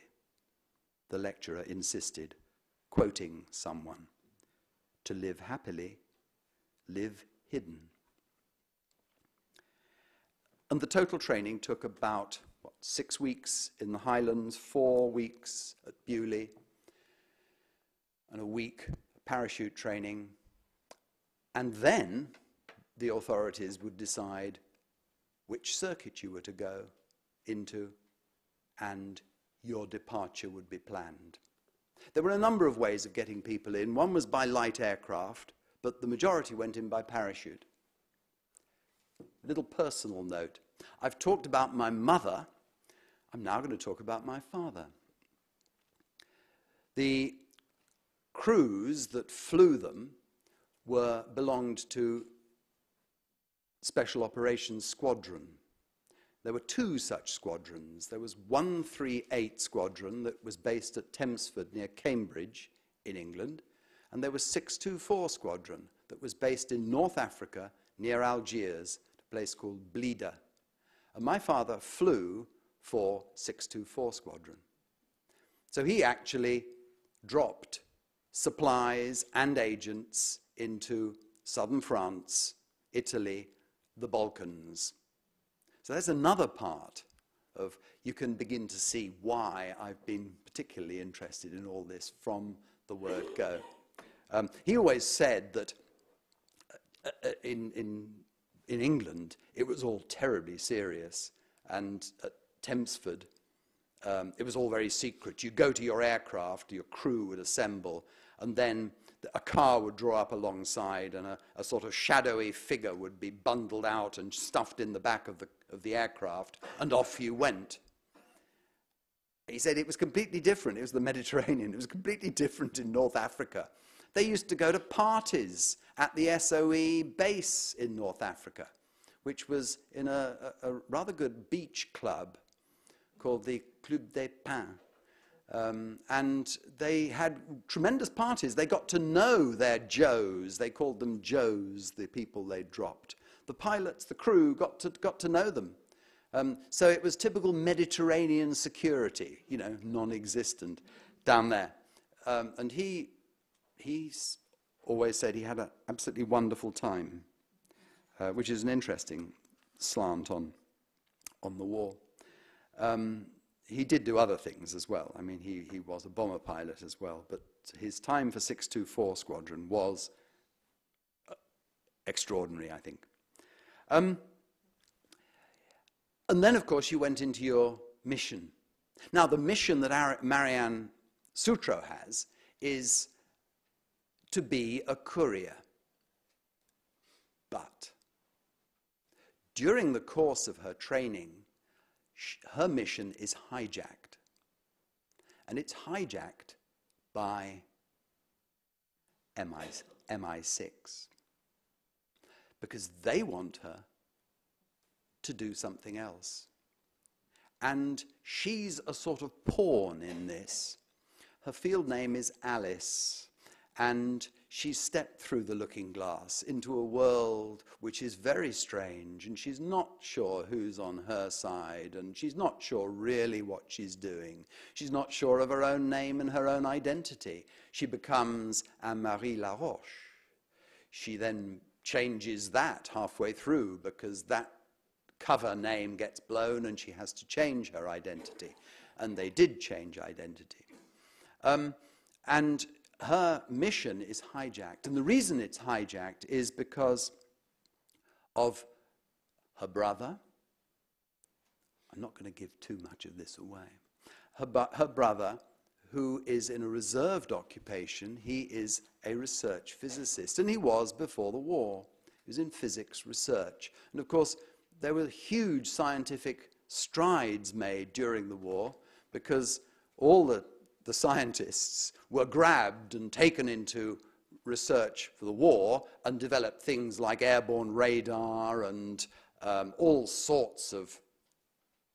the lecturer insisted, quoting someone. To live happily, live hidden. And the total training took about, 6 weeks in the Highlands, 4 weeks at Beaulieu, and a week parachute training. And then the authorities would decide which circuit you were to go into, and your departure would be planned. There were a number of ways of getting people in. One was by light aircraft, but the majority went in by parachute. A little personal note. I've talked about my mother. I'm now going to talk about my father. The crews that flew them belonged to Special Operations Squadron. There were 2 such squadrons. There was 138 Squadron that was based at Thamesford near Cambridge in England, and there was 624 Squadron that was based in North Africa near Algiers, a place called Blida. And my father flew for 624 Squadron. So he actually dropped supplies and agents into southern France, Italy, the Balkans. So there's another part of, you can begin to see why I've been particularly interested in all this from the word go. He always said that in England it was all terribly serious, and at Thamesford it was all very secret. You'd go to your aircraft, your crew would assemble, and then a car would draw up alongside, and a sort of shadowy figure would be bundled out and stuffed in the back of the aircraft, and off you went. He said it was completely different. It was the Mediterranean. It was completely different in North Africa. They used to go to parties at the SOE base in North Africa, which was in a rather good beach club called the Club des Pins. And they had tremendous parties. They got to know their Joes. They called them Joes, the people they dropped. The pilots, the crew, got to know them. So it was typical Mediterranean security, non-existent down there. And he always said he had an absolutely wonderful time, which is an interesting slant on the war. He did do other things as well. I mean, he was a bomber pilot as well, but his time for 624 Squadron was extraordinary, I think. And then, of course, you went into your mission. Now, the mission that Marianne Sutro has is to be a courier. But during the course of her training, her mission is hijacked. And it's hijacked by MI6. Because they want her to do something else. And she's a sort of pawn in this. Her field name is Alice. And she stepped through the looking glass into a world which is very strange, and she's not sure who's on her side, and she's not sure really what she's doing. She's not sure of her own name and her own identity. She becomes Anne-Marie Laroche. She then changes that halfway through because that cover name gets blown and she has to change her identity. And they did change identity. And her mission is hijacked. And the reason it's hijacked is because of her brother. I'm not going to give too much of this away. Her brother, who is in a reserved occupation, he is a research physicist. And he was before the war. He was in physics research. And of course, there were huge scientific strides made during the war because all the scientists were grabbed and taken into research for the war and developed things like airborne radar and all sorts of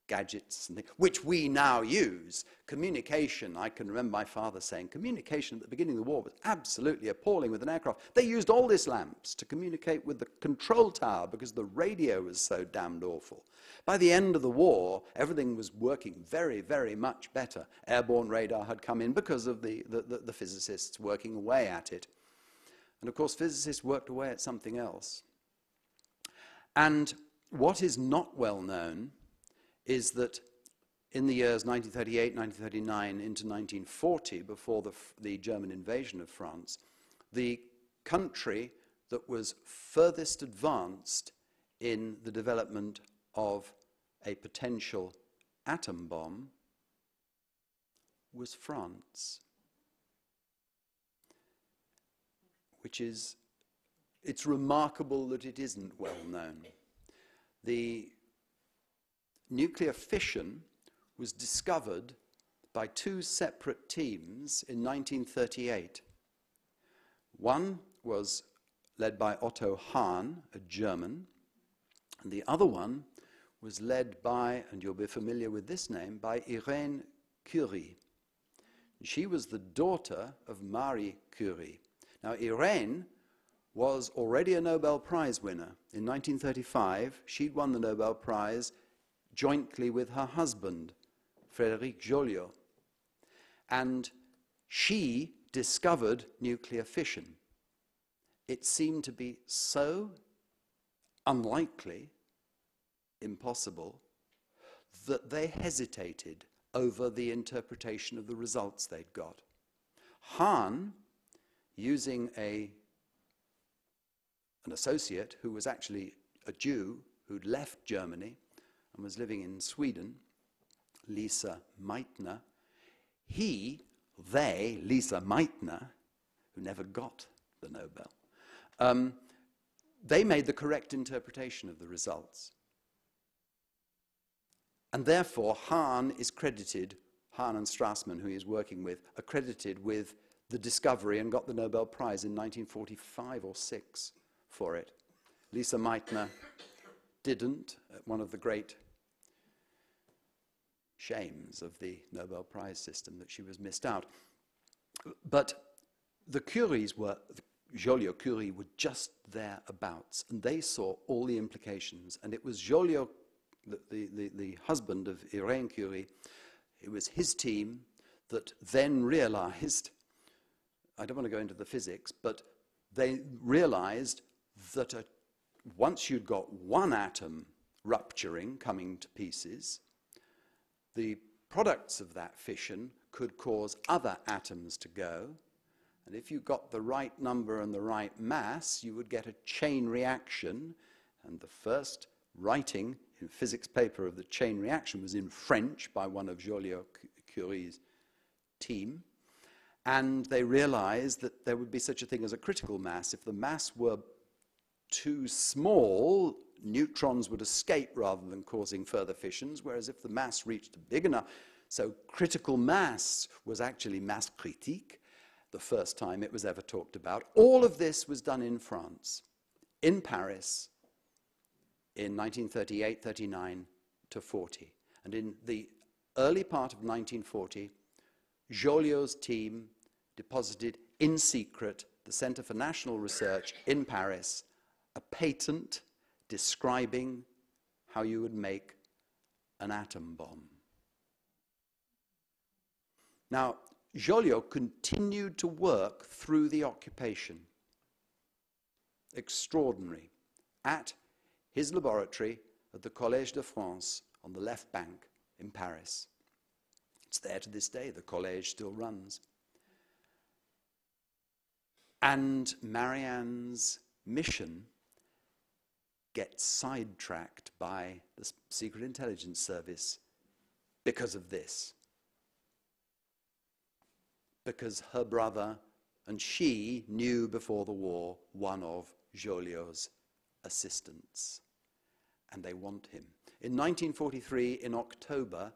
gadgets and things, which we now use. Communication, I can remember my father saying, communication at the beginning of the war was absolutely appalling with an aircraft. They used all these lamps to communicate with the control tower because the radio was so damned awful. By the end of the war, everything was working very, very much better. Airborne radar had come in because of the physicists working away at it. And of course, physicists worked away at something else. And what is not well known is that in the years 1938, 1939 into 1940, before the German invasion of France, the country that was furthest advanced in the development of a potential atom bomb was France, which is, it's remarkable that it isn't well known. The nuclear fission was discovered by two separate teams in 1938. One was led by Otto Hahn, a German, and the other one was led by, and you'll be familiar with this name, by Irene Curie. She was the daughter of Marie Curie. Now, Irene was already a Nobel Prize winner. In 1935, she'd won the Nobel Prize jointly with her husband, Frédéric Joliot. And she discovered nuclear fission. It seemed to be so unlikely, impossible, that they hesitated over the interpretation of the results they'd got. Hahn, using an associate who was actually a Jew who'd left Germany and was living in Sweden, Lisa Meitner, Lisa Meitner, who never got the Nobel, they made the correct interpretation of the results. And therefore, Hahn is credited, Hahn and Strassmann, who he is working with, are credited with the discovery and got the Nobel Prize in 1945 or 6 for it. Lisa Meitner didn't, one of the great shames of the Nobel Prize system that she was missed out. But the Curies were, Joliot Curie were just thereabouts, and they saw all the implications. And it was Joliot, the husband of Irene Curie, it was his team that then realized, I don't want to go into the physics, but they realized that once you'd got one atom rupturing, coming to pieces, the products of that fission could cause other atoms to go. And if you got the right number and the right mass, you would get a chain reaction. And the first writing in a physics paper of the chain reaction was in French by one of Joliot Curie's team. And they realized that there would be such a thing as a critical mass. If the mass were too small, neutrons would escape rather than causing further fissions, whereas if the mass reached big enough, so critical mass was actually masse critique, the first time it was ever talked about. All of this was done in France, in Paris, in 1938, 39 to 40. And in the early part of 1940, Joliot's team deposited in secret the Center for National Research in Paris a patent describing how you would make an atom bomb. Now, Joliot continued to work through the occupation. Extraordinary. At his laboratory at the Collège de France on the left bank in Paris. It's there to this day. The college still runs. And Marianne's mission gets sidetracked by the Secret Intelligence Service because of this. Because her brother and she knew before the war one of Joliot's assistants. And they want him. In 1943, in October,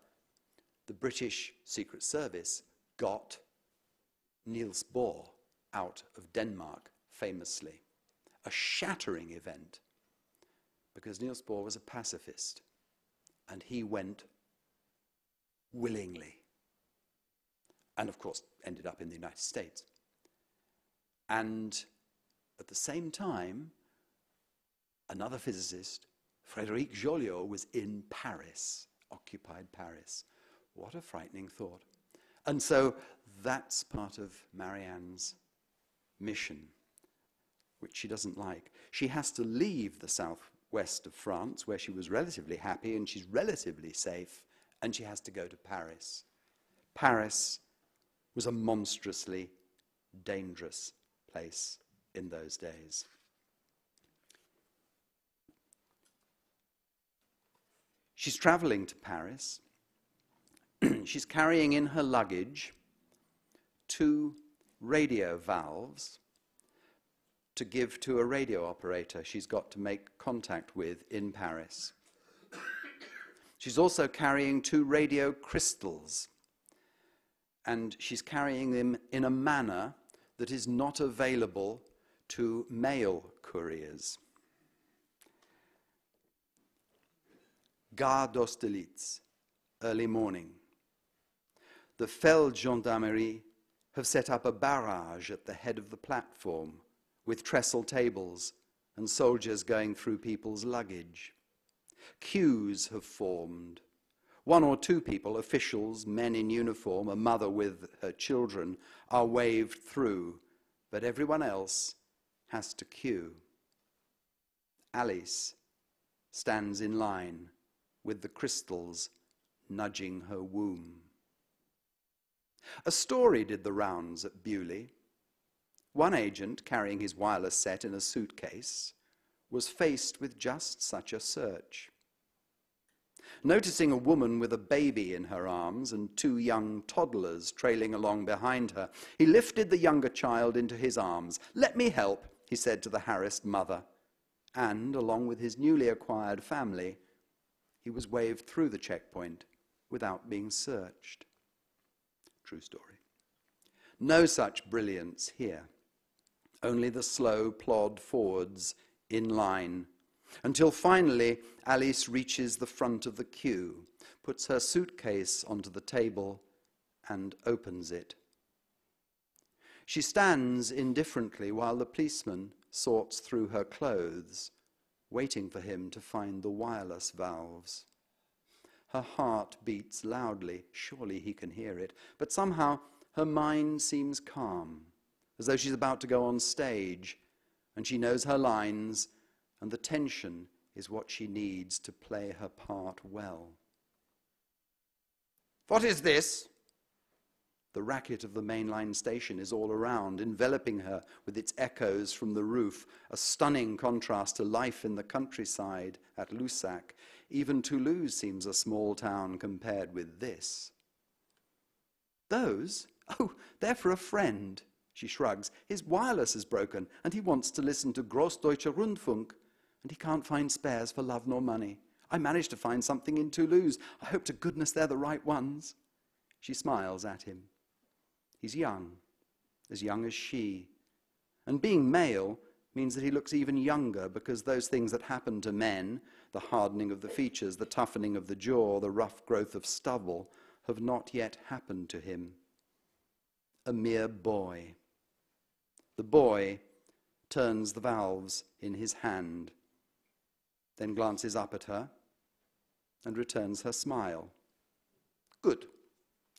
the British Secret Service got Niels Bohr out of Denmark, famously. A shattering event, because Niels Bohr was a pacifist, and he went willingly, and of course ended up in the United States. And at the same time, another physicist, Frédéric Joliot, was in Paris, occupied Paris. What a frightening thought. And so that's part of Marianne's mission, which she doesn't like. She has to leave the southwest of France, where she was relatively happy and she's relatively safe, and she has to go to Paris. Paris was a monstrously dangerous place in those days. She's traveling to Paris. She's carrying in her luggage 2 radio valves to give to a radio operator she's got to make contact with in Paris. She's also carrying 2 radio crystals, and she's carrying them in a manner that is not available to mail couriers. Gare d'Austerlitz, early morning. The Feld Gendarmerie have set up a barrage at the head of the platform with trestle tables and soldiers going through people's luggage. Queues have formed. 1 or 2 people, officials, men in uniform, a mother with her children, are waved through, but everyone else has to queue. Alice stands in line with the crystals nudging her womb. A story did the rounds at Bewley. One agent, carrying his wireless set in a suitcase, was faced with just such a search. Noticing a woman with a baby in her arms and 2 young toddlers trailing along behind her, he lifted the younger child into his arms. "Let me help," he said to the harassed mother, and, along with his newly acquired family, he was waved through the checkpoint without being searched. True story. No such brilliance here. Only the slow plod forwards in line, until finally Alice reaches the front of the queue, puts her suitcase onto the table, and opens it. She stands indifferently while the policeman sorts through her clothes, waiting for him to find the wireless valves. Her heart beats loudly. Surely he can hear it. But somehow her mind seems calm, as though she's about to go on stage, and she knows her lines, and the tension is what she needs to play her part well. "What is this?" The racket of the mainline station is all around, enveloping her with its echoes from the roof, a stunning contrast to life in the countryside at Lussac. Even Toulouse seems a small town compared with this. "Those? Oh, they're for a friend," she shrugs. "His wireless is broken, and he wants to listen to Grossdeutscher Rundfunk, and he can't find spares for love nor money. I managed to find something in Toulouse. I hope to goodness they're the right ones." She smiles at him. He's young as she. And being male means that he looks even younger, because those things that happen to men, the hardening of the features, the toughening of the jaw, the rough growth of stubble, have not yet happened to him. A mere boy. The boy turns the valves in his hand, then glances up at her and returns her smile. "Good,"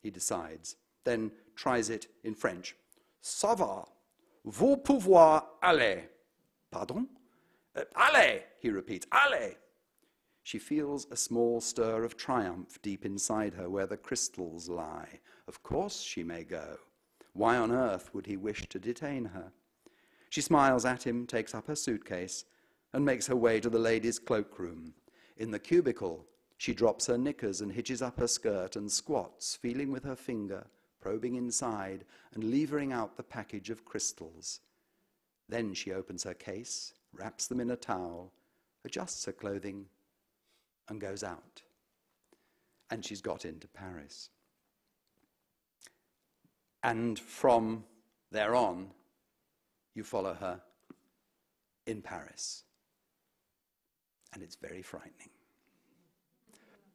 he decides, then tries it in French. "Ça va. Vous pouvez aller." "Pardon?" "Allez," he repeats, "allez." She feels a small stir of triumph deep inside her where the crystals lie. Of course she may go. Why on earth would he wish to detain her? She smiles at him, takes up her suitcase, and makes her way to the ladies' cloakroom. In the cubicle, she drops her knickers and hitches up her skirt and squats, feeling with her finger, probing inside and levering out the package of crystals. Then she opens her case, wraps them in a towel, adjusts her clothing, and goes out. And she's got into Paris. And from there on, you follow her in Paris. And it's very frightening.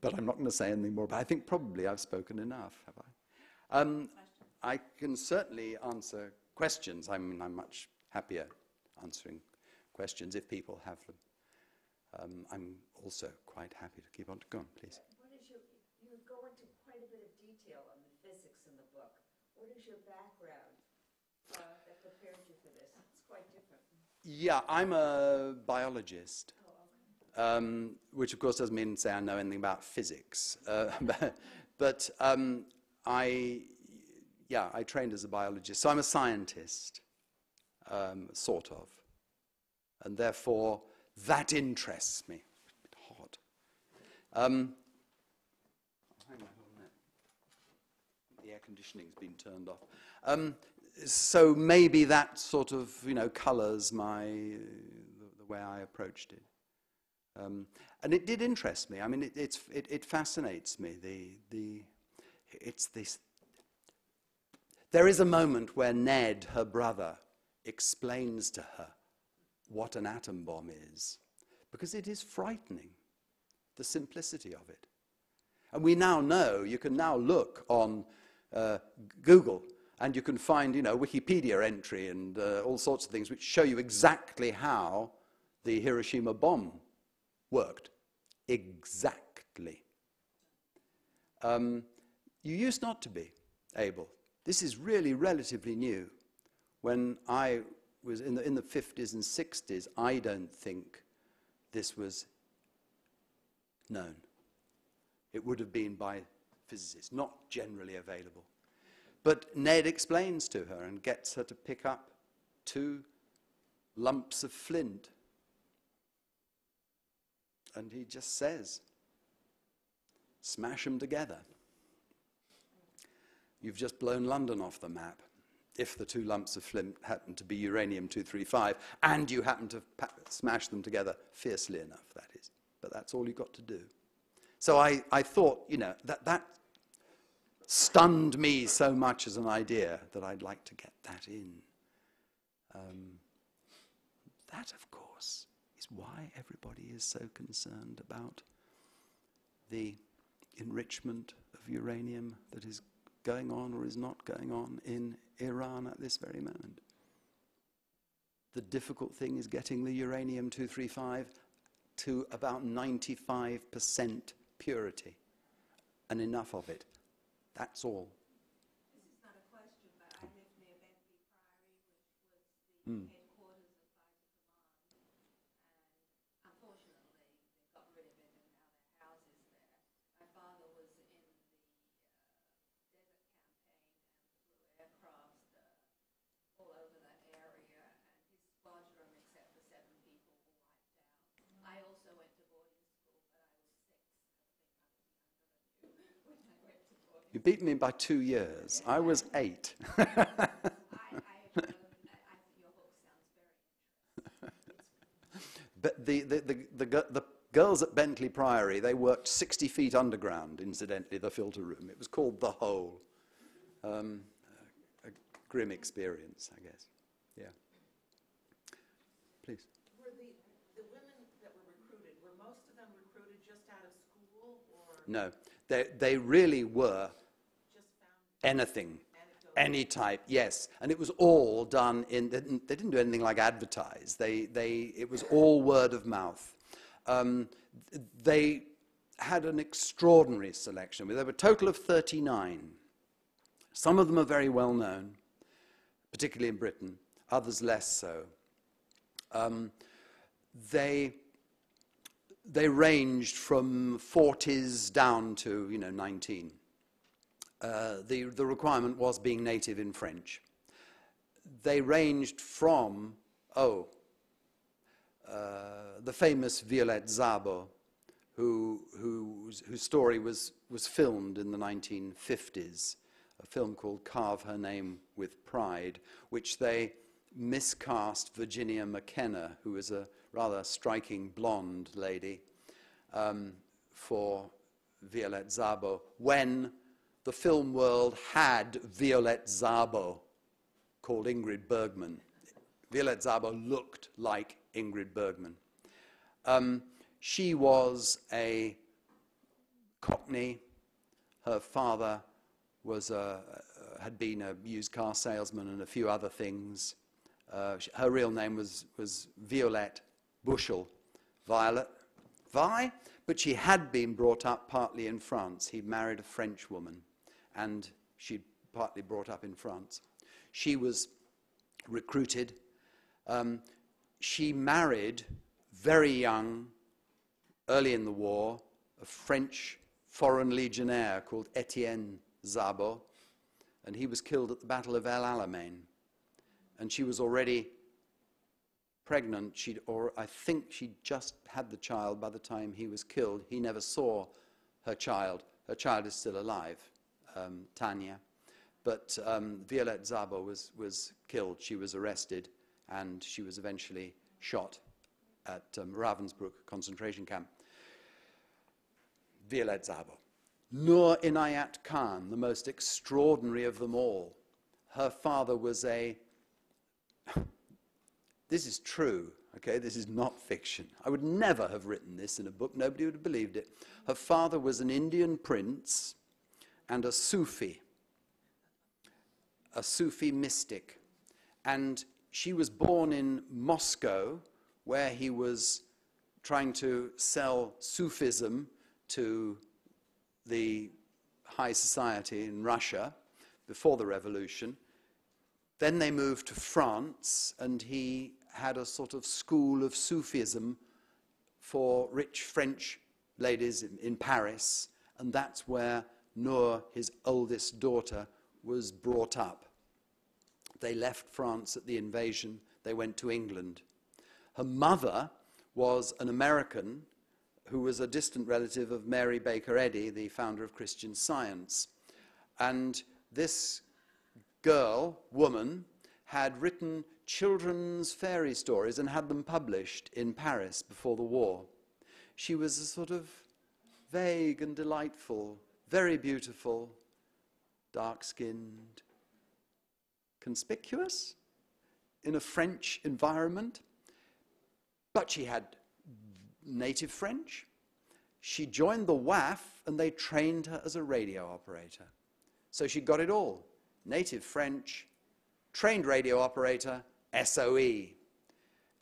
But I'm not going to say anything more about it. I think probably I've spoken enough, have I? I can certainly answer questions. I mean, I'm much happier answering questions if people have them. I'm also quite happy to keep on to go on, please. What is you go into quite a bit of detail on the physics in the book. What is your background that prepared you for this? It's quite different. Yeah, I'm a biologist, which of course doesn't mean to say I know anything about physics. But I trained as a biologist, so I'm a scientist, sort of. And therefore, that interests me. It's a bit hot. Hang on a minute. The air conditioning's been turned off. So maybe that sort of, colours the way I approached it. And it did interest me. I mean, it fascinates me. It's this. There is a moment where Ned, her brother, explains to her what an atom bomb is, because it is frightening, the simplicity of it. And we now know, you can now look on Google, and you can find, Wikipedia entry and all sorts of things which show you exactly how the Hiroshima bomb worked. Exactly. You used not to be able. This is really relatively new. When I was in the 50s and 60s, I don't think this was known. It would have been by physicists, not generally available. But Ned explains to her and gets her to pick up 2 lumps of flint. And he just says, smash them together. You've just blown London off the map, if the 2 lumps of flint happen to be uranium-235, and you happen to smash them together fiercely enough, that is. But that's all you've got to do. So I thought, that stunned me so much as an idea that I'd like to get that in. That, of course, is why everybody is so concerned about the enrichment of uranium that is going on or is not going on in Iran at this very moment. The difficult thing is getting the uranium-235 to about 95% purity, and enough of it. That's all. This is not a question, but I lived near Bentley Priory, which was the headquarters of Fighter Command, and unfortunately they got rid of it and now their house is there. My father was in the desert campaign and flew aircraft all over that area, and his squadron, except for 7 people, were wiped out. I also went to boarding school, but I was 6. I think I was younger than you when I went to boarding. You beat me by 2 years. I was 8. I think your book sounds very interesting. But the girls at Bentley Priory, they worked 60 feet underground, incidentally, the filter room. It was called The Hole. A grim experience, I guess. Yeah. Please. Were the women that were recruited, were most of them recruited just out of school, or No, they really were just found anything. anecdotal? Any type, yes. And it was all done they didn't do anything like advertise. It was all word of mouth. They had an extraordinary selection. There were a total of 39. Some of them are very well known, particularly in Britain, others less so. They ranged from 40s down to, 19. The requirement was being native in French. They ranged from, the famous Violette Szabo, whose story was filmed in the 1950s, a film called Carve Her Name with Pride, which they miscast Virginia McKenna, who was a rather striking blonde lady, for Violette Szabo, when the film world had Violette Szabo, called Ingrid Bergman, Violette Szabo looked like Ingrid Bergman. She was a Cockney. Her father had been a used car salesman and a few other things. Her real name was Violette Bushell Violet Vi, but she had been brought up partly in France. He married a French woman, and she'd partly brought up in France. She was recruited. She married, very young, early in the war, a French foreign legionnaire called Etienne Szabo, and he was killed at the Battle of El Alamein. And she was already pregnant. I think she just had the child by the time he was killed. He never saw her child. Her child is still alive, Tanya. But Violette Szabo was killed. She was arrested, and she was eventually shot at Ravensbrück concentration camp. Violette Szabo. Nur Inayat Khan, the most extraordinary of them all. Her father was this is true, okay? This is not fiction. I would never have written this in a book. Nobody would have believed it. Her father was an Indian prince and a Sufi mystic. And she was born in Moscow, where he was trying to sell Sufism to the high society in Russia before the revolution. Then they moved to France, and he had a sort of school of Sufism for rich French ladies in Paris, and that's where Noor, his oldest daughter, was brought up. They left France at the invasion. They went to England. Her mother was an American who was a distant relative of Mary Baker Eddy, the founder of Christian Science. And this woman, had written children's fairy stories and had them published in Paris before the war. She was a sort of vague and delightful, very beautiful, dark-skinned, conspicuous in a French environment. But she had native French. She joined the WAF, and they trained her as a radio operator. So she got it all. Native French, trained radio operator, SOE.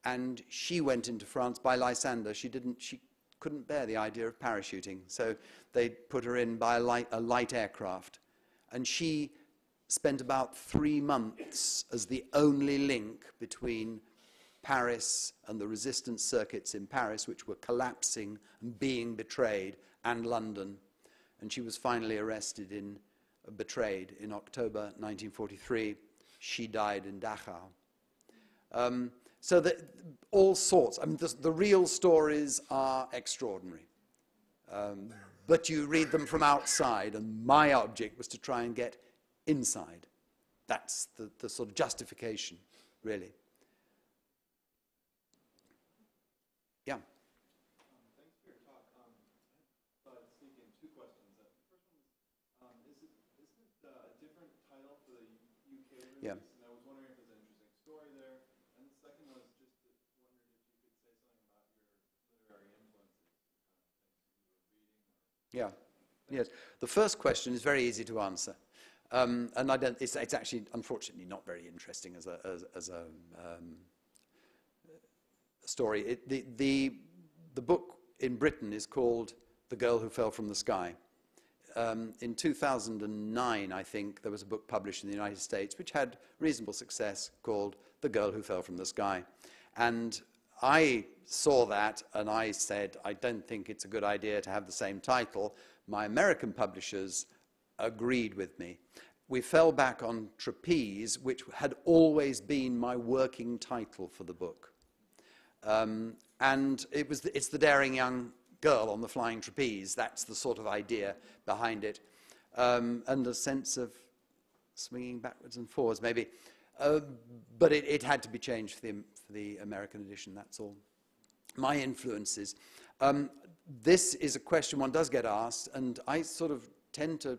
And she went into France by Lysander. She couldn't bear the idea of parachuting, so they put her in by a light aircraft. And she spent about 3 months as the only link between Paris and the resistance circuits in Paris, which were collapsing and being betrayed, and London. And she was finally betrayed in October 1943. She died in Dachau. So all sorts. I mean, the real stories are extraordinary. But you read them from outside, and my object was to try and get inside. That's the sort of justification, really. Yeah. Thanks for your talk. I thought I'd sneak in 2 questions. The first one is it a different title for the UK release? Yeah. And I was wondering if there's an interesting story there. And the second was just wondered if you could say something about your literary influences, things you were reading. Yeah. Yes. The first question is very easy to answer. And it's actually, unfortunately, not very interesting as a story. The book in Britain is called The Girl Who Fell from the Sky. In 2009, I think, there was a book published in the United States which had reasonable success called The Girl Who Fell from the Sky. And I saw that and I said, I don't think it's a good idea to have the same title. My American publishers agreed with me. We fell back on Trapeze, which had always been my working title for the book. And it's the daring young girl on the flying trapeze. That's the sort of idea behind it. And a sense of swinging backwards and forwards, maybe. But it had to be changed for the American edition, that's all. My influences. This is a question one does get asked, and I sort of tend to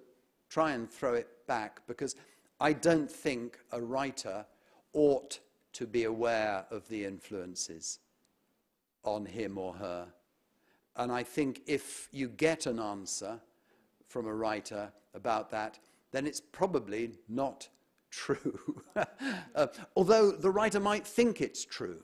try and throw it back, because I don't think a writer ought to be aware of the influences on him or her. And I think if you get an answer from a writer about that, then it's probably not true. Although the writer might think it's true.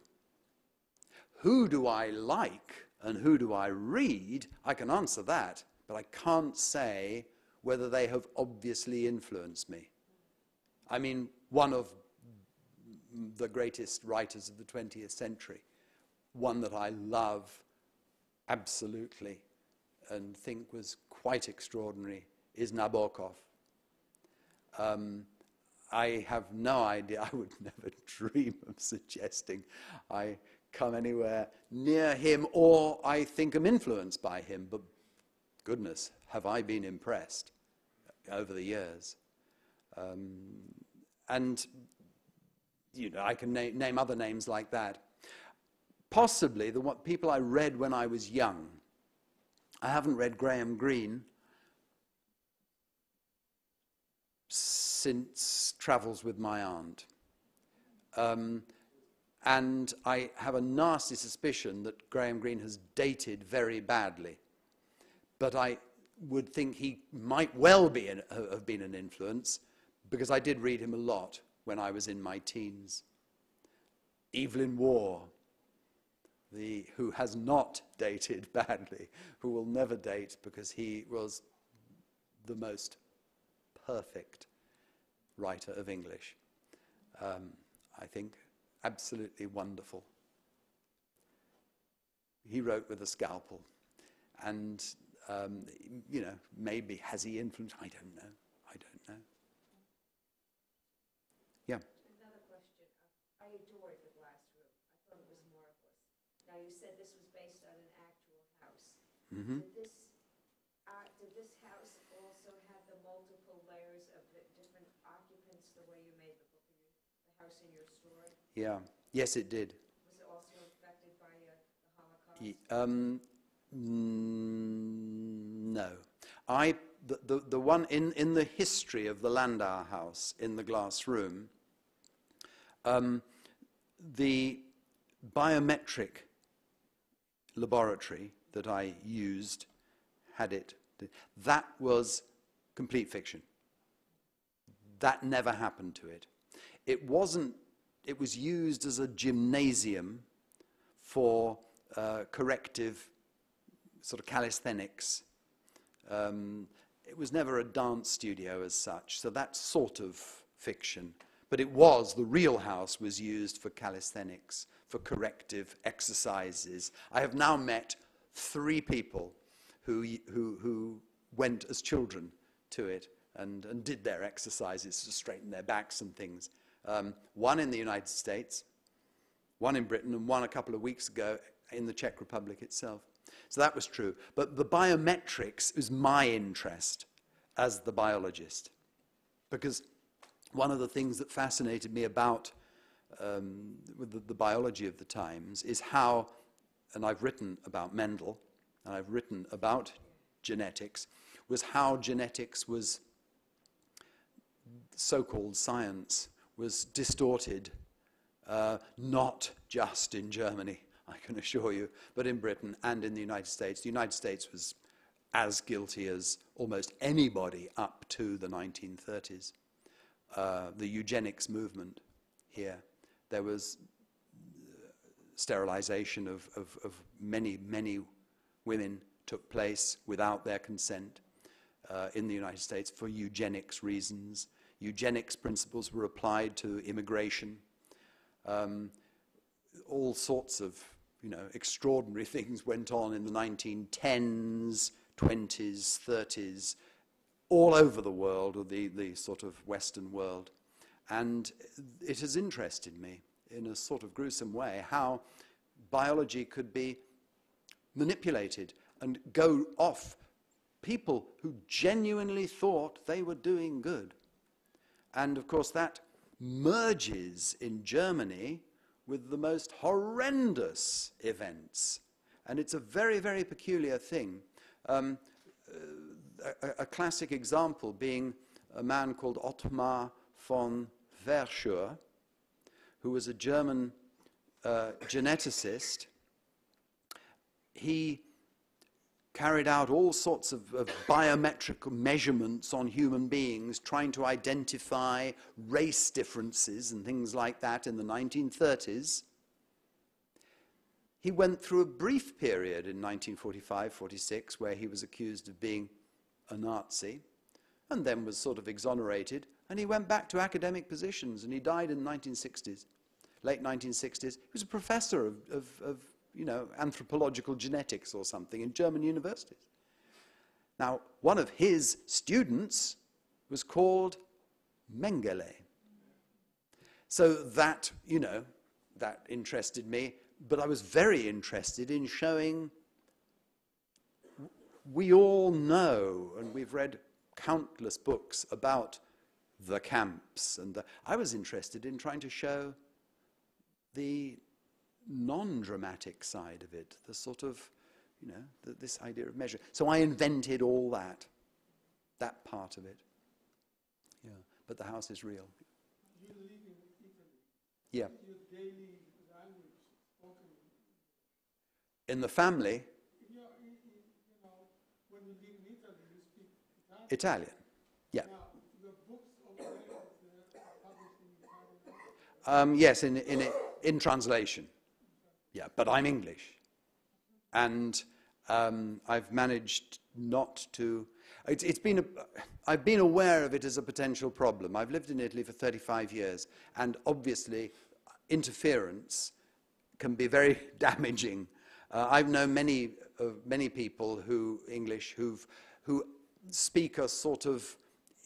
Who do I like and who do I read? I can answer that, but I can't say whether they have obviously influenced me. I mean, one of the greatest writers of the 20th century, one that I love absolutely and think was quite extraordinary, is Nabokov. I have no idea, I would never dream of suggesting I come anywhere near him or I think am influenced by him, but goodness, have I been impressed over the years. And, you know, I can name other names like that. Possibly the people I read when I was young. I haven't read Graham Greene since Travels with My Aunt. And I have a nasty suspicion that Graham Greene has dated very badly. But I would think he might well be have been an influence, because I did read him a lot when I was in my teens. Evelyn Waugh, who has not dated badly, who will never date because he was the most perfect writer of English. I think absolutely wonderful. He wrote with a scalpel, and you know, maybe has he influenced? I don't know. I don't know. Yeah. Another question. I adored The Glass Room. I thought it was marvelous. Now, you said this was based on an actual house. Mm-hmm. Did this house also have the multiple layers of the different occupants, the way you made the house in your story? Yeah. Yes, it did. Was it also affected by the Holocaust? No. The one in the history of the Landau house in the Glass Room, the biometric laboratory that I used that was complete fiction. That never happened to it. It was used as a gymnasium for corrective sort of calisthenics. It was never a dance studio as such, so that's sort of fiction. But the real house was used for calisthenics, for corrective exercises. I have now met 3 people who went as children to it and did their exercises to straighten their backs and things. One in the United States, one in Britain, and one a couple of weeks ago in the Czech Republic itself. So that was true. But the biometrics is my interest as the biologist, because one of the things that fascinated me about with the biology of the times is how, and I've written about Mendel, and I've written about genetics, was how genetics was, so-called science, was distorted, not just in Germany, I can assure you, but in Britain and in the United States. The United States was as guilty as almost anybody up to the 1930s. The eugenics movement here, there was sterilization of many, many women took place without their consent in the United States for eugenics reasons. Eugenics principles were applied to immigration. All sorts of, extraordinary things went on in the 1910s, 20s, 30s, all over the world, or the sort of Western world. And it has interested me in a sort of gruesome way how biology could be manipulated and go off people who genuinely thought they were doing good. And of course that merges in Germany with the most horrendous events. And it's a very, very peculiar thing. A classic example being a man called Ottmar von Verschuer, who was a German geneticist. He carried out all sorts of biometric measurements on human beings, trying to identify race differences and things like that in the 1930s. He went through a brief period in 1945-46 where he was accused of being a Nazi, and then was sort of exonerated, and he went back to academic positions, and he died in the 1960s, late 1960s. He was a professor of anthropological genetics or something in German universities. Now, one of his students was called Mengele. So that, that interested me, but I was very interested in showing we all know, and we've read countless books about the camps, and I was interested in trying to show the non-dramatic side of it, the sort of, this idea of measure. So I invented all that part of it. Yeah, but the house is real. You live in Italy. Yeah. What is your daily language spoken? In the family, when you live in Italy, you speak Italian. Italian. Yeah. Now, your books over there are published in Italian. Yes, in translation. Yeah, but I'm English. And I've managed not to... I've been aware of it as a potential problem. I've lived in Italy for 35 years, and obviously interference can be very damaging. I've known many people who speak a sort of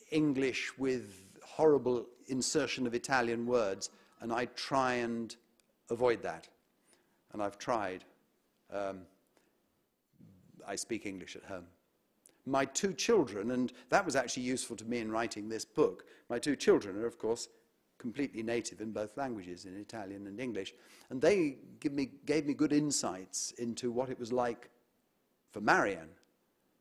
English with horrible insertion of Italian words, and I try and avoid that. And I've tried. I speak English at home. My two children, and that was actually useful to me in writing this book, my two children are, of course, completely native in both languages, in Italian and English, and they gave me good insights into what it was like for Marianne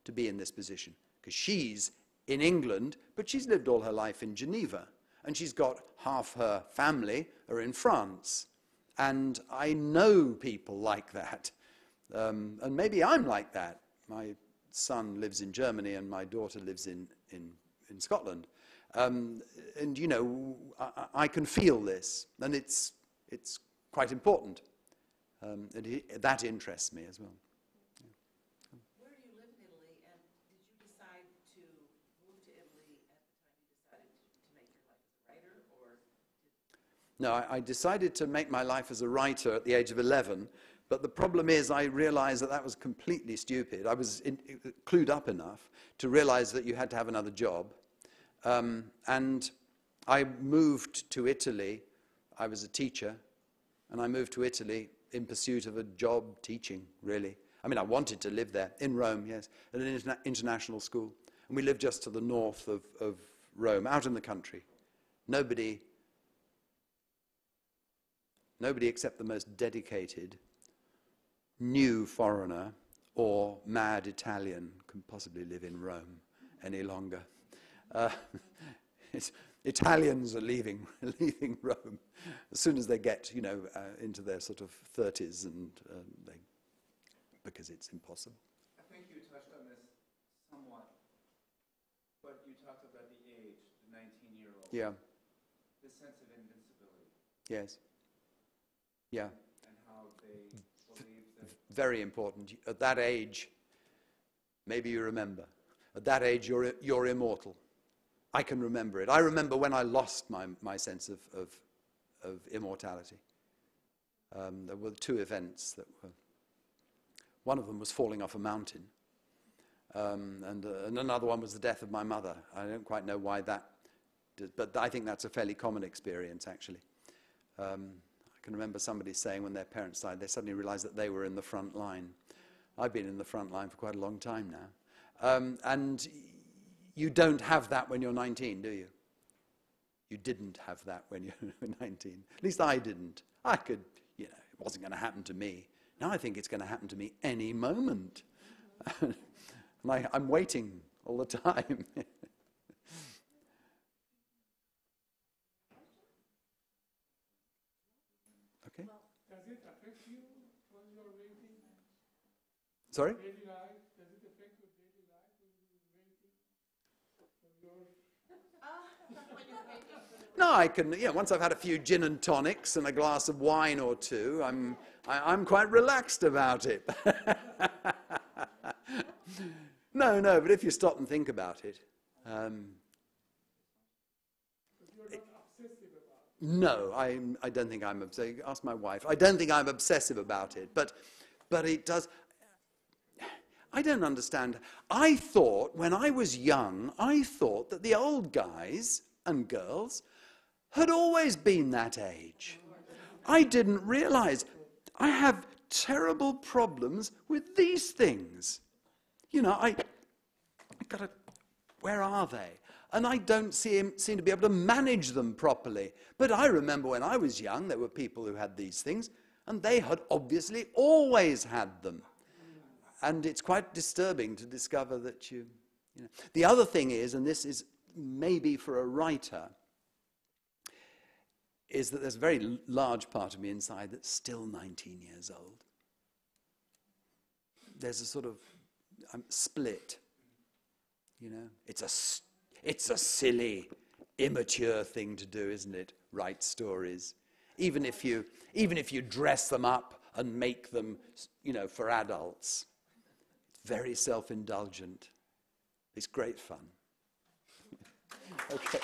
to be in this position. Because she's in England, but she's lived all her life in Geneva, and she's got half her family are in France. And I know people like that. And maybe I'm like that. My son lives in Germany and my daughter lives in Scotland. And, I can feel this. And it's quite important. And that interests me as well. Where do you live in Italy, and did you decide to move to Italy at the time you decided to make your life as a writer, or? No, I decided to make my life as a writer at the age of 11, but the problem is I realized that was completely stupid. I was clued up enough to realize that you had to have another job. And I moved to Italy. I was a teacher, and I moved to Italy in pursuit of a job teaching, really. I mean, I wanted to live there, in Rome, yes, at an international school. And we lived just to the north of Rome, out in the country. Nobody except the most dedicated new foreigner or mad Italian can possibly live in Rome any longer. Italians are leaving Rome as soon as they get, into their sort of 30s, and because it's impossible. I think you touched on this somewhat, but you talked about the age, the 19-year-old. Yeah. The sense of invincibility. Yes. Yeah. And how they believe that... Very important. At that age, maybe you remember, at that age you're immortal. I can remember it. I remember when I lost my sense of immortality. There were two events that were... One of them was falling off a mountain. And another one was the death of my mother. I don't quite know why that did, but I think that's a fairly common experience, actually. I can remember somebody saying when their parents died, they suddenly realized that they were in the front line. I've been in the front line for quite a long time now. And you don't have that when you're 19, do you? You didn't have that when you were 19. At least I didn't. I could, it wasn't going to happen to me. Now I think it's going to happen to me any moment. And I'm waiting all the time. Sorry? Daily life, does it affect your daily life when you're renting? No, I can, once I've had a few gin and tonics and a glass of wine or two, I'm quite relaxed about it. No, but if you stop and think about it, You're not obsessive about it. no, I don't think I'm obsessive. Ask my wife. I don't think I'm obsessive about it, but it does. I don't understand. I thought, when I was young, I thought that the old guys and girls had always been that age. I didn't realize I have terrible problems with these things. I gotta, where are they? And I don't seem to be able to manage them properly. But I remember when I was young, there were people who had these things, and they had obviously always had them. And it's quite disturbing to discover that you know. The other thing is, and this is maybe for a writer, is that there's a very large part of me inside that's still 19 years old. There's a sort of split, It's a silly, immature thing to do, isn't it? Write stories, even if you dress them up and make them, for adults. It's very self-indulgent. It's great fun. Okay.